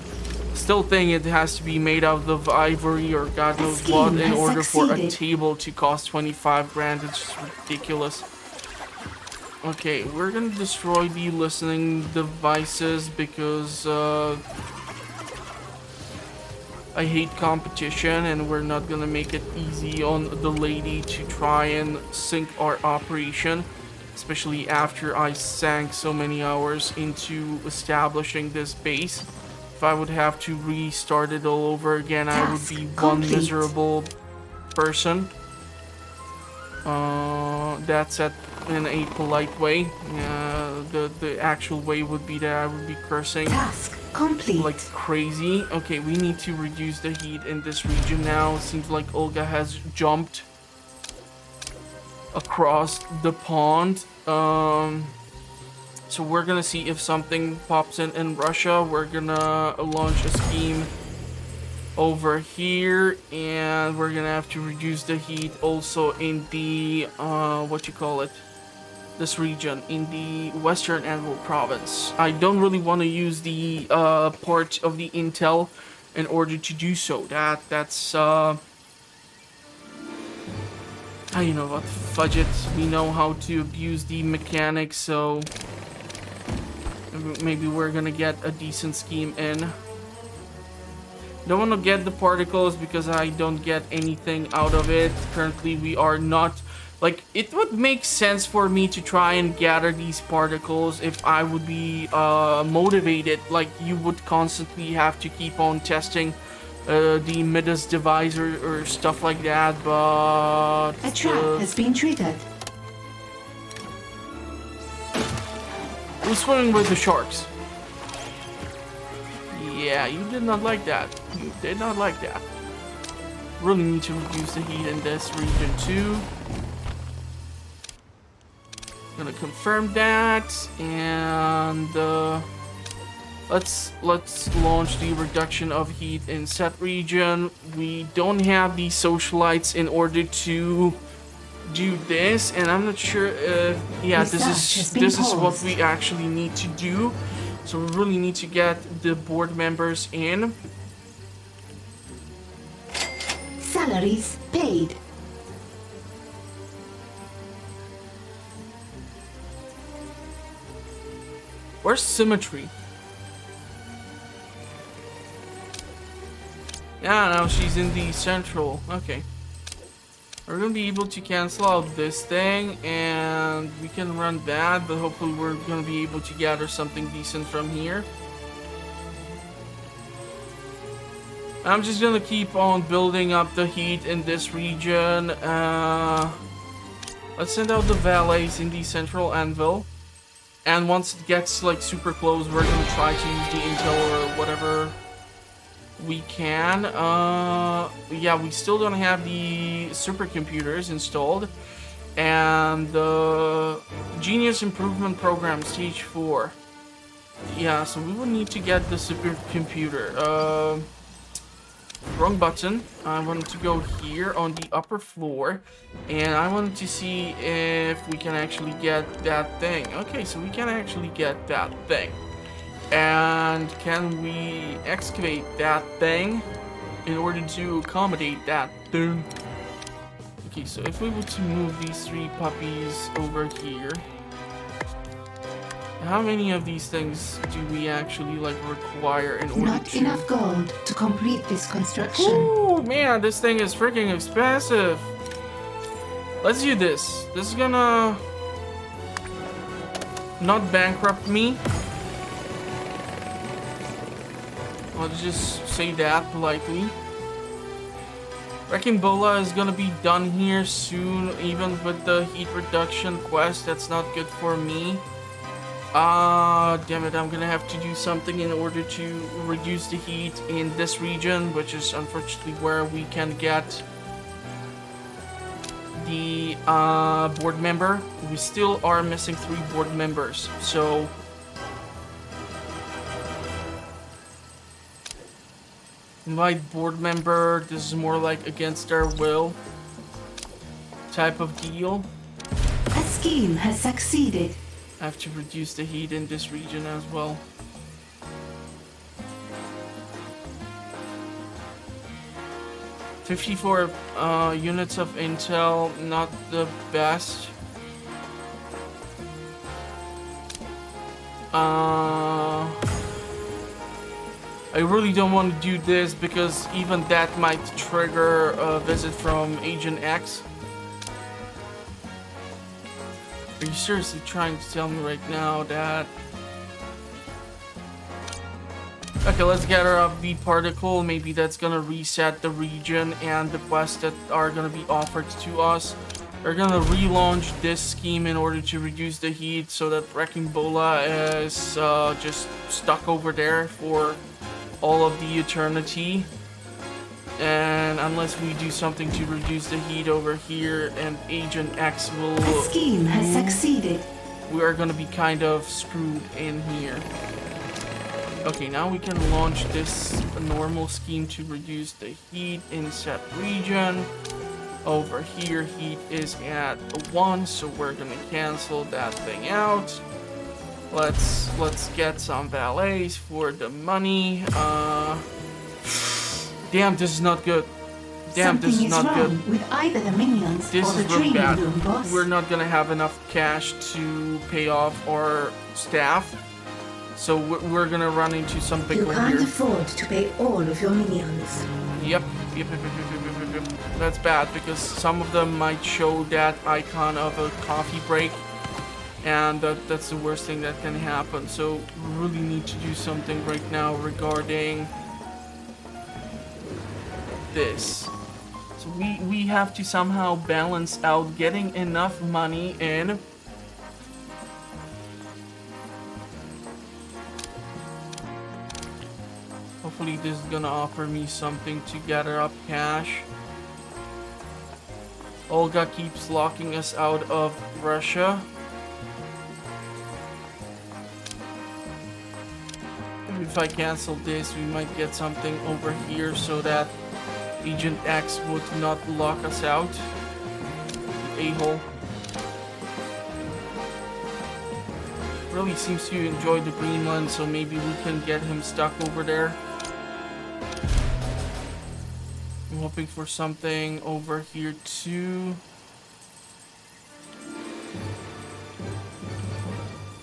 Still think it has to be made out of ivory or God knows what in order for a table to cost 25 grand. It's just ridiculous. Okay, we're gonna destroy the listening devices because I hate competition, and we're not gonna make it easy on the lady to try and sync our operation, especially after I sank so many hours into establishing this base. If I would have to restart it all over again, I would be one miserable person. That's in a polite way. The actual way would be that I would be cursing like crazy. Okay, we need to reduce the heat in this region now. It seems like Olga has jumped across the pond. So we're gonna see if something pops in Russia. We're gonna launch a scheme over here, and we're gonna have to reduce the heat also in the this region, in the Western Anvil province. I don't really want to use the part of the intel in order to do so. That's you know what, fudge it. We know how to abuse the mechanics, so maybe we're gonna get a decent scheme in. Don't want to get the particles because I don't get anything out of it. Currently we are not, like, it would make sense for me to try and gather these particles if I would be motivated. Like, you would constantly have to keep on testing the Midas device or stuff like that, but A trap has been triggered. Who's swimming with the sharks? Yeah, you did not like that. You did not like that. Really need to reduce the heat in this region too. Gonna confirm that, and let's launch the reduction of heat in set region. We don't have the socialites in order to do this, and I'm not sure if this is what we actually need to do. So we really need to get the board members in. Salaries paid. Where's symmetry? Yeah, now she's in the central. Okay. We're gonna be able to cancel out this thing, and we can run that, but hopefully we're gonna be able to gather something decent from here. I'm just gonna keep on building up the heat in this region. Let's send out the valets in the central anvil, and once it gets like super close, we're gonna try to use the intel or whatever we can. Yeah, we still don't have the supercomputers installed, and the Genius Improvement Program Stage 4. Yeah, so we will need to get the supercomputer. Wrong button. I wanted to go here on the upper floor, and I wanted to see if we can actually get that thing. Okay, so we can actually get that thing. And can we excavate that thing in order to accommodate that thing? Okay, so if we were to move these three puppies over here, how many of these things do we actually like require in order Not enough gold to complete this construction. Ooh, man, this thing is freaking expensive. Let's do this. This is gonna not bankrupt me. I'll just say that politely. Wrecking Bola is gonna be done here soon, even with the heat reduction quest. That's not good for me. Damn it, I'm gonna have to do something in order to reduce the heat in this region, which is unfortunately where we can get the board member. We still are missing 3 board members, so invite board member. This is more like against their will type of deal. A scheme has succeeded. I have to reduce the heat in this region as well. $54 units of intel, not the best. I really don't want to do this because even that might trigger a visit from Agent X. Are you seriously trying to tell me right now that... Okay, let's gather up the particle. Maybe that's gonna reset the region and the quests that are gonna be offered to us. We're gonna relaunch this scheme in order to reduce the heat so that Wrecking Bola is just stuck over there for all of the eternity. And unless we do something to reduce the heat over here and Agent X will... A scheme has succeeded. We are gonna be kind of screwed in here. Okay, now we can launch this normal scheme to reduce the heat in said region. Over here, heat is at 1, so we're gonna cancel that thing out. Let's get some valets for the money. Damn, this is not good. Damn, this is not good. With either the minions This or the is really training bad. room, boss. We're not gonna have enough cash to pay off our staff, so we're gonna run into some You pickle can't here. afford to pay all of your minions. Yep. That's bad because some of them might show that icon of a coffee break, and that's the worst thing that can happen. So we really need to do something right now regarding this. So we have to somehow balance out getting enough money in. Hopefully this is gonna offer me something to gather up cash. Olga keeps locking us out of Russia. If I cancel this, we might get something over here so that Agent X would not lock us out. A-hole. Really seems to enjoy the Greenland, so maybe we can get him stuck over there. I'm hoping for something over here too.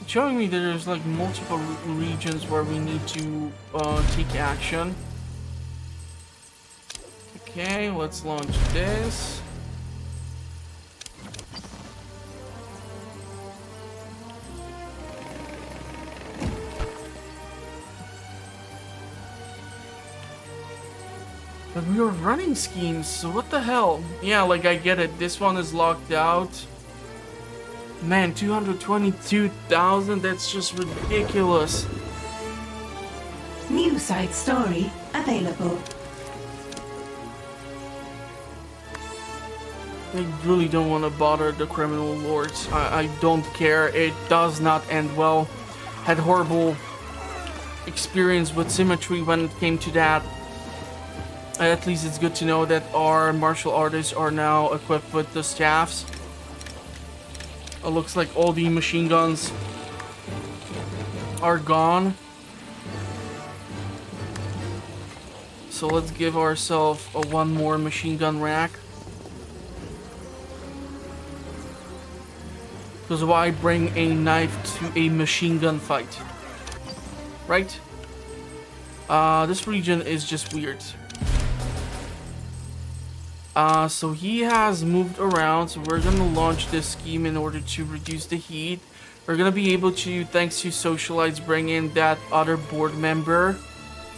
It's showing me that there's like multiple regions where we need to take action. Okay, let's launch this. But we were running schemes, so what the hell? Yeah, like I get it. This one is locked out. Man, 222,000? That's just ridiculous. New side story available. I really don't want to bother the criminal lords. I don't care. It does not end well. Had horrible experience with symmetry when it came to that. At least it's good to know that our martial artists are now equipped with the staffs. It looks like all the machine guns are gone. So let's give ourselves one more machine gun rack. Because why bring a knife to a machine gun fight? Right? This region is just weird. So he has moved around, so we're gonna launch this scheme in order to reduce the heat. We're gonna be able to, thanks to socialites, bring in that other board member.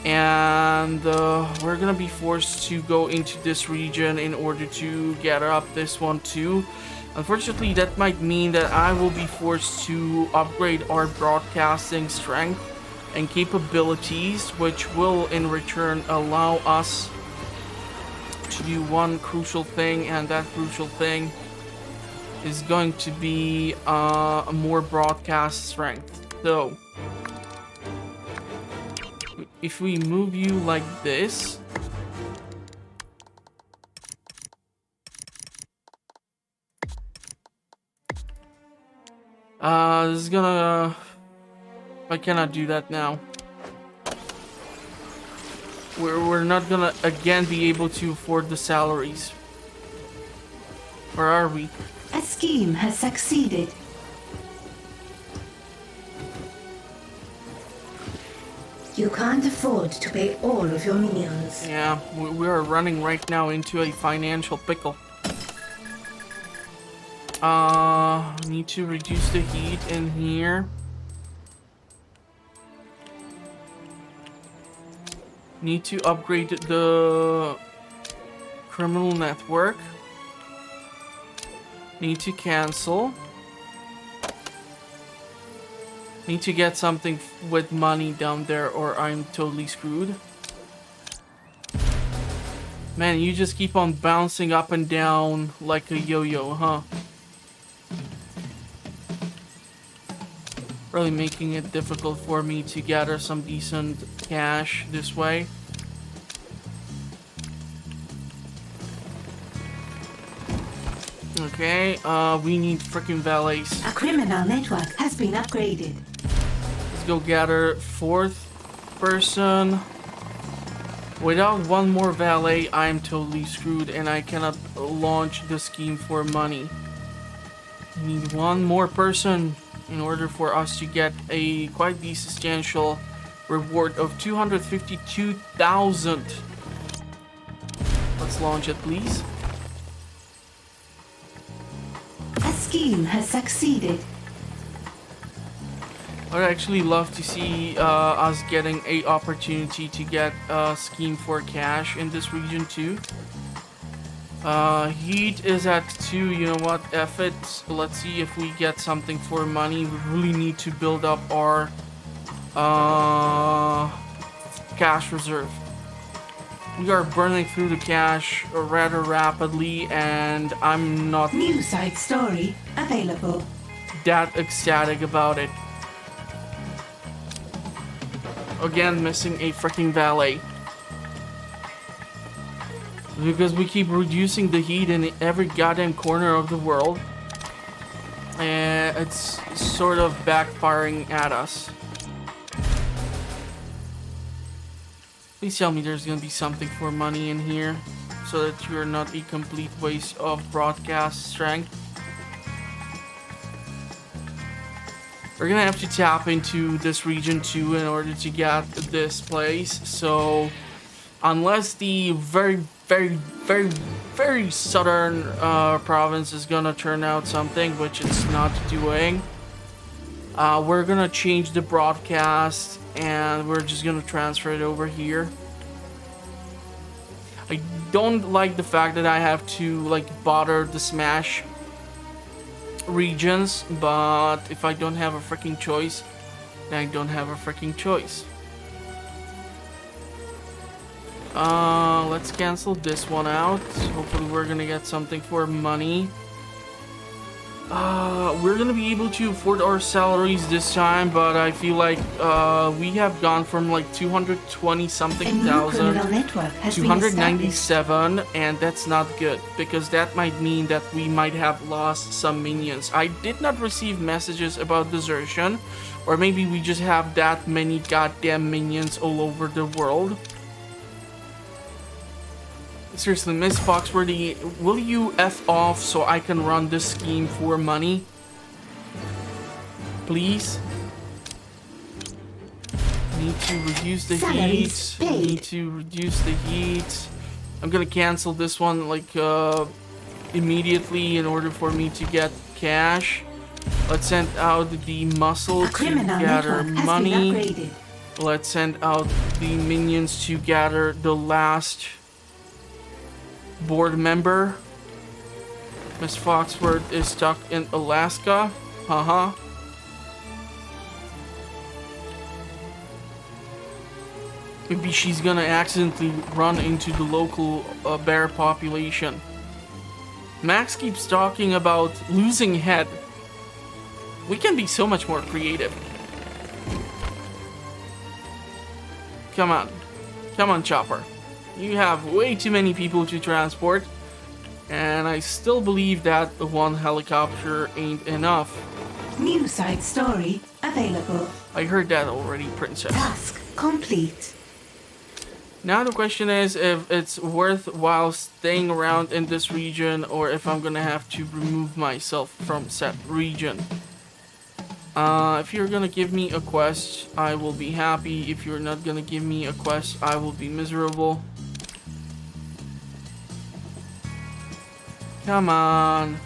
And we're gonna be forced to go into this region in order to gather up this one too. Unfortunately, that might mean that I will be forced to upgrade our broadcasting strength and capabilities, which will in return allow us to do one crucial thing, and that crucial thing is going to be more broadcast strength. So if we move you like this, this is gonna, I cannot do that now. We're not gonna again be able to afford the salaries. Where are we? A scheme has succeeded. You can't afford to pay all of your minions. Yeah, we are running right now into a financial pickle. Need to reduce the heat in here. Need to upgrade the criminal network. Need to cancel. Need to get something with money down there or I'm totally screwed. Man, you just keep on bouncing up and down like a yo-yo, huh? Really making it difficult for me to gather some decent cash this way. Okay, we need freaking valets. A criminal network has been upgraded. Let's go gather fourth person. Without one more valet, I'm totally screwed and I cannot launch the scheme for money. We need one more person in order for us to get a quite substantial reward of 252,000. Let's launch it, please. A scheme has succeeded. I'd actually love to see us getting a opportunity to get a scheme for cash in this region too. Heat is at 2. You know what? F it. Let's see if we get something for money. We really need to build up our cash reserve. We are burning through the cash rather rapidly, and I'm not New side story available. that ecstatic about it. Again, missing a freaking valet. Because we keep reducing the heat in every goddamn corner of the world. And it's sort of backfiring at us. Please tell me there's gonna be something for money in here, so that you're not a complete waste of broadcast strength. We're gonna have to tap into this region too in order to get this place. So unless the very southern province is gonna turn out something, which it's not doing, we're gonna change the broadcast and we're just gonna transfer it over here. I don't like the fact that I have to like bother the smash regions, but if I don't have a freaking choice, then I don't have a freaking choice. Let's cancel this one out. Hopefully we're gonna get something for money. We're gonna be able to afford our salaries this time, but I feel like we have gone from like 220 something thousand to 297, and that's not good because that might mean that we might have lost some minions. I did not receive messages about desertion, or maybe we just have that many goddamn minions all over the world. Seriously, Miss Foxworthy, will you F off so I can run this scheme for money? Please? Need to reduce the heat. Need to reduce the heat. I'm gonna cancel this one like immediately in order for me to get cash. Let's send out the muscle A to criminal gather network has money. been upgraded. Let's send out the minions to gather the last board member. Miss Foxworth is stuck in Alaska. Haha. Maybe she's gonna accidentally run into the local bear population. Max keeps talking about losing head. We can be so much more creative. Come on. Come on, Chopper. You have way too many people to transport. And I still believe that one helicopter ain't enough. New side story available. I heard that already, Princess. Task complete. Now the question is if it's worthwhile staying around in this region or if I'm gonna have to remove myself from said region. If you're gonna give me a quest, I will be happy. If you're not gonna give me a quest, I will be miserable. Come on.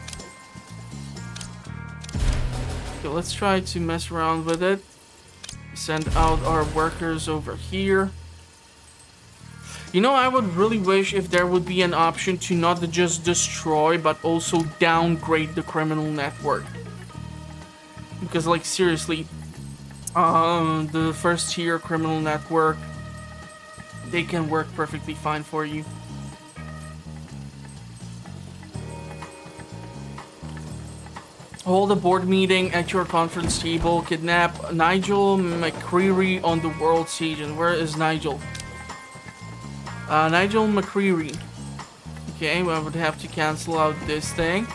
Okay, let's try to mess around with it. Send out our workers over here. You know, I would really wish if there would be an option to not just destroy, but also downgrade the criminal network. Because, like, seriously, the first tier criminal network, they can work perfectly fine for you. Hold a board meeting at your conference table. Kidnap Nigel McCreary on the world stage. And where is Nigel? Nigel McCreary. Okay, well, I would have to cancel out this thing.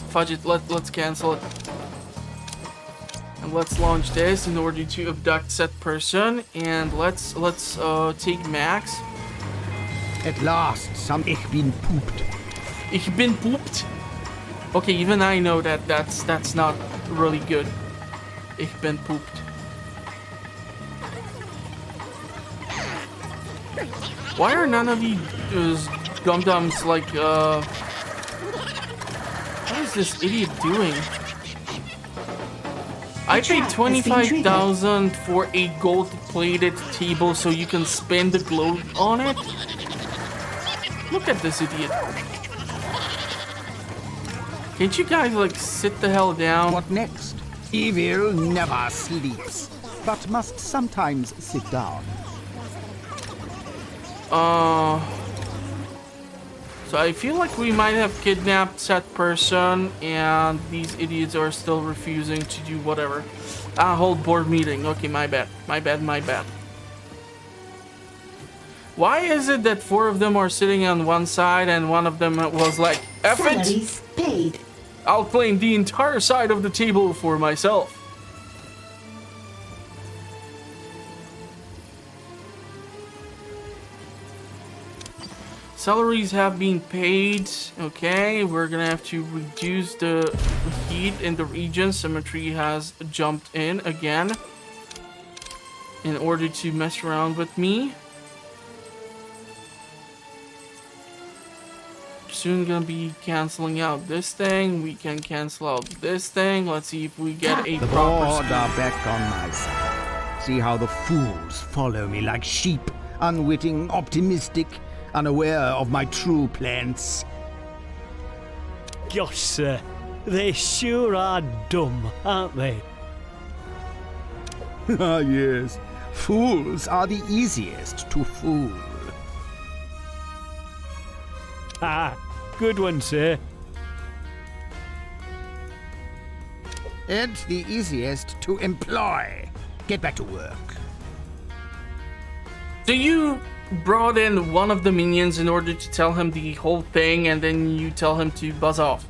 Fudge it, let's cancel it. And let's launch this in order to abduct said person. And let's take Max. At last, Ich bin pooped. Ich bin pooped? Okay, even I know that that's not really good. Ich bin pooped. Why are none of these dum-dums like, what is this idiot doing? I paid 25,000 for a gold-plated table so you can spin the globe on it? Look at this idiot. Can't you guys, like, sit the hell down? What next? Evil never sleeps, but must sometimes sit down. So I feel like we might have kidnapped said person and these idiots are still refusing to do whatever. Hold board meeting. Okay, my bad. My bad. Why is it that 4 of them are sitting on one side and one of them was like, F it! Salaries paid. I'll claim the entire side of the table for myself. Salaries have been paid. Okay, we're gonna have to reduce the heat in the region. Symmetry has jumped in again in order to mess around with me. Soon gonna be canceling out this thing. We can cancel out this thing. Let's see if we get a The proper board are back on my side. See how the fools follow me like sheep, unwitting, optimistic, unaware of my true plans. Gosh, sir, they sure are dumb, aren't they? Ah, yes. Fools are the easiest to fool. Ah, good one, sir. And the easiest to employ. Get back to work. So you brought in one of the minions in order to tell him the whole thing and then you tell him to buzz off.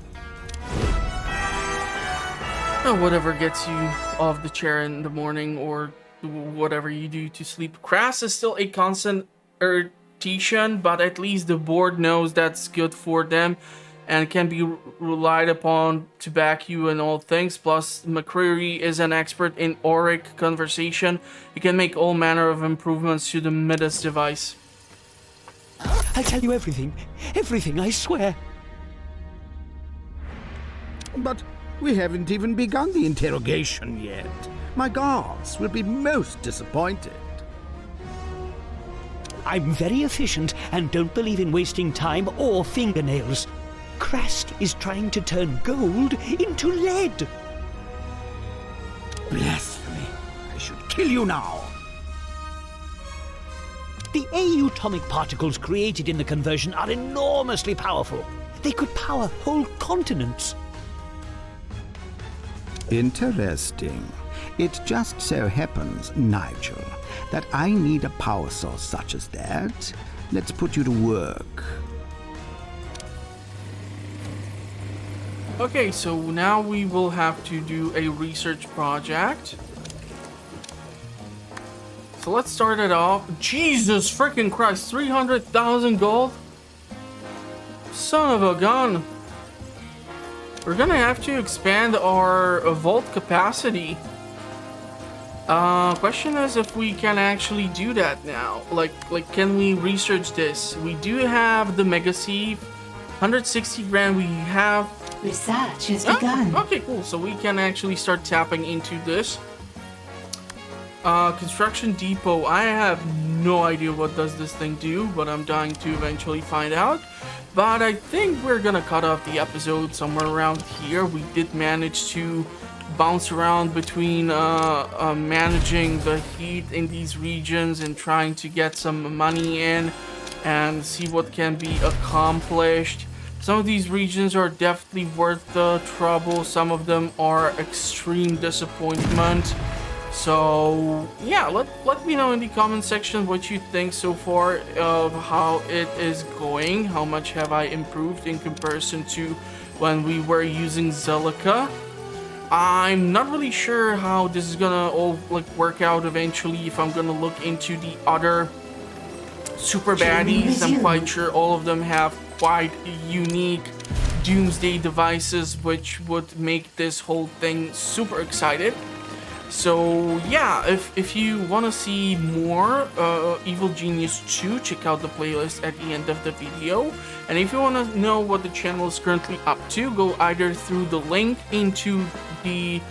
Or whatever gets you off the chair in the morning or whatever you do to sleep. Krast is still a constant irritation, but at least the board knows that's good for them and can be relied upon to back you in all things. Plus, McCreary is an expert in auric conversation. He can make all manner of improvements to the Midas device. I'll tell you everything. Everything, I swear. But we haven't even begun the interrogation yet. My guards will be most disappointed. I'm very efficient and don't believe in wasting time or fingernails. Krast is trying to turn gold into lead. Blasphemy! I should kill you now! The atomic particles created in the conversion are enormously powerful. They could power whole continents. Interesting. It just so happens, Nigel, that I need a power source such as that. Let's put you to work. Okay, so now we will have to do a research project. So let's start it off. Jesus freaking Christ, 300,000 gold? Son of a gun. We're gonna have to expand our vault capacity. Question is if we can actually do that now. Like can we research this? We do have the Mega Sieve, 160 grand we have. Research has begun. Okay, cool. So we can actually start tapping into this. Construction depot. I have no idea what does this thing do, but I'm dying to eventually find out. But I think we're gonna cut off the episode somewhere around here. We did manage to bounce around between managing the heat in these regions and trying to get some money in and see what can be accomplished. Some of these regions are definitely worth the trouble. Some of them are extreme disappointment. So yeah, let me know in the comment section what you think so far of how it is going. How much have I improved in comparison to when we were using Zelica? I'm not really sure how this is gonna all work out eventually. If I'm gonna look into the other super baddies, I'm quite sure all of them have quite unique doomsday devices, which would make this whole thing super excited. So yeah, if you want to see more Evil Genius 2, check out the playlist at the end of the video. And if you want to know what the channel is currently up to, go either through the link into the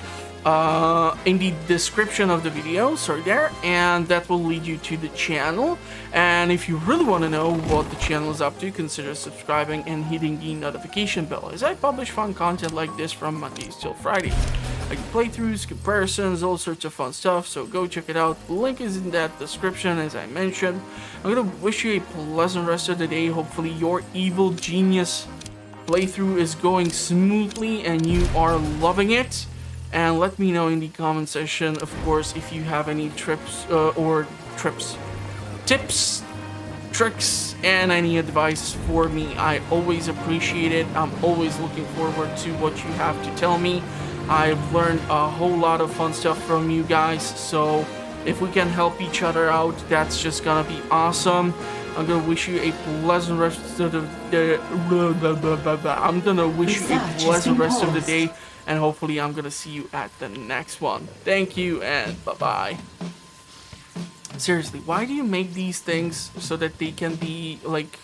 in the description of the video, sorry there, and that will lead you to the channel. And if you really want to know what the channel is up to, consider subscribing and hitting the notification bell, as I publish fun content like this from Mondays till Fridays. Like playthroughs, comparisons, all sorts of fun stuff, so go check it out. The link is in that description, as I mentioned. I'm gonna wish you a pleasant rest of the day. Hopefully your Evil Genius playthrough is going smoothly and you are loving it. And let me know in the comment section, of course, if you have any tips, tricks, and any advice for me. I always appreciate it. I'm always looking forward to what you have to tell me. I've learned a whole lot of fun stuff from you guys, so if we can help each other out, that's just gonna be awesome. I'm gonna wish you a pleasant rest of the day. I'm gonna wish you a pleasant rest of the day, and hopefully I'm gonna see you at the next one. Thank you, and bye-bye. Seriously, why do you make these things so that they can be, like,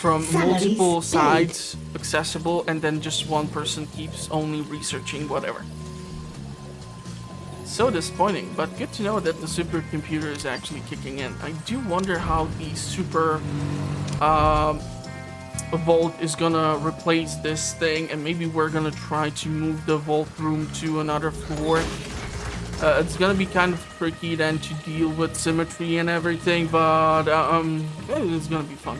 from multiple sides accessible, and then just one person keeps only researching whatever? So disappointing, but good to know that the supercomputer is actually kicking in. I do wonder how the super vault is gonna replace this thing, and maybe we're gonna try to move the vault room to another floor. It's gonna be kind of tricky then to deal with symmetry and everything, but it's gonna be fun.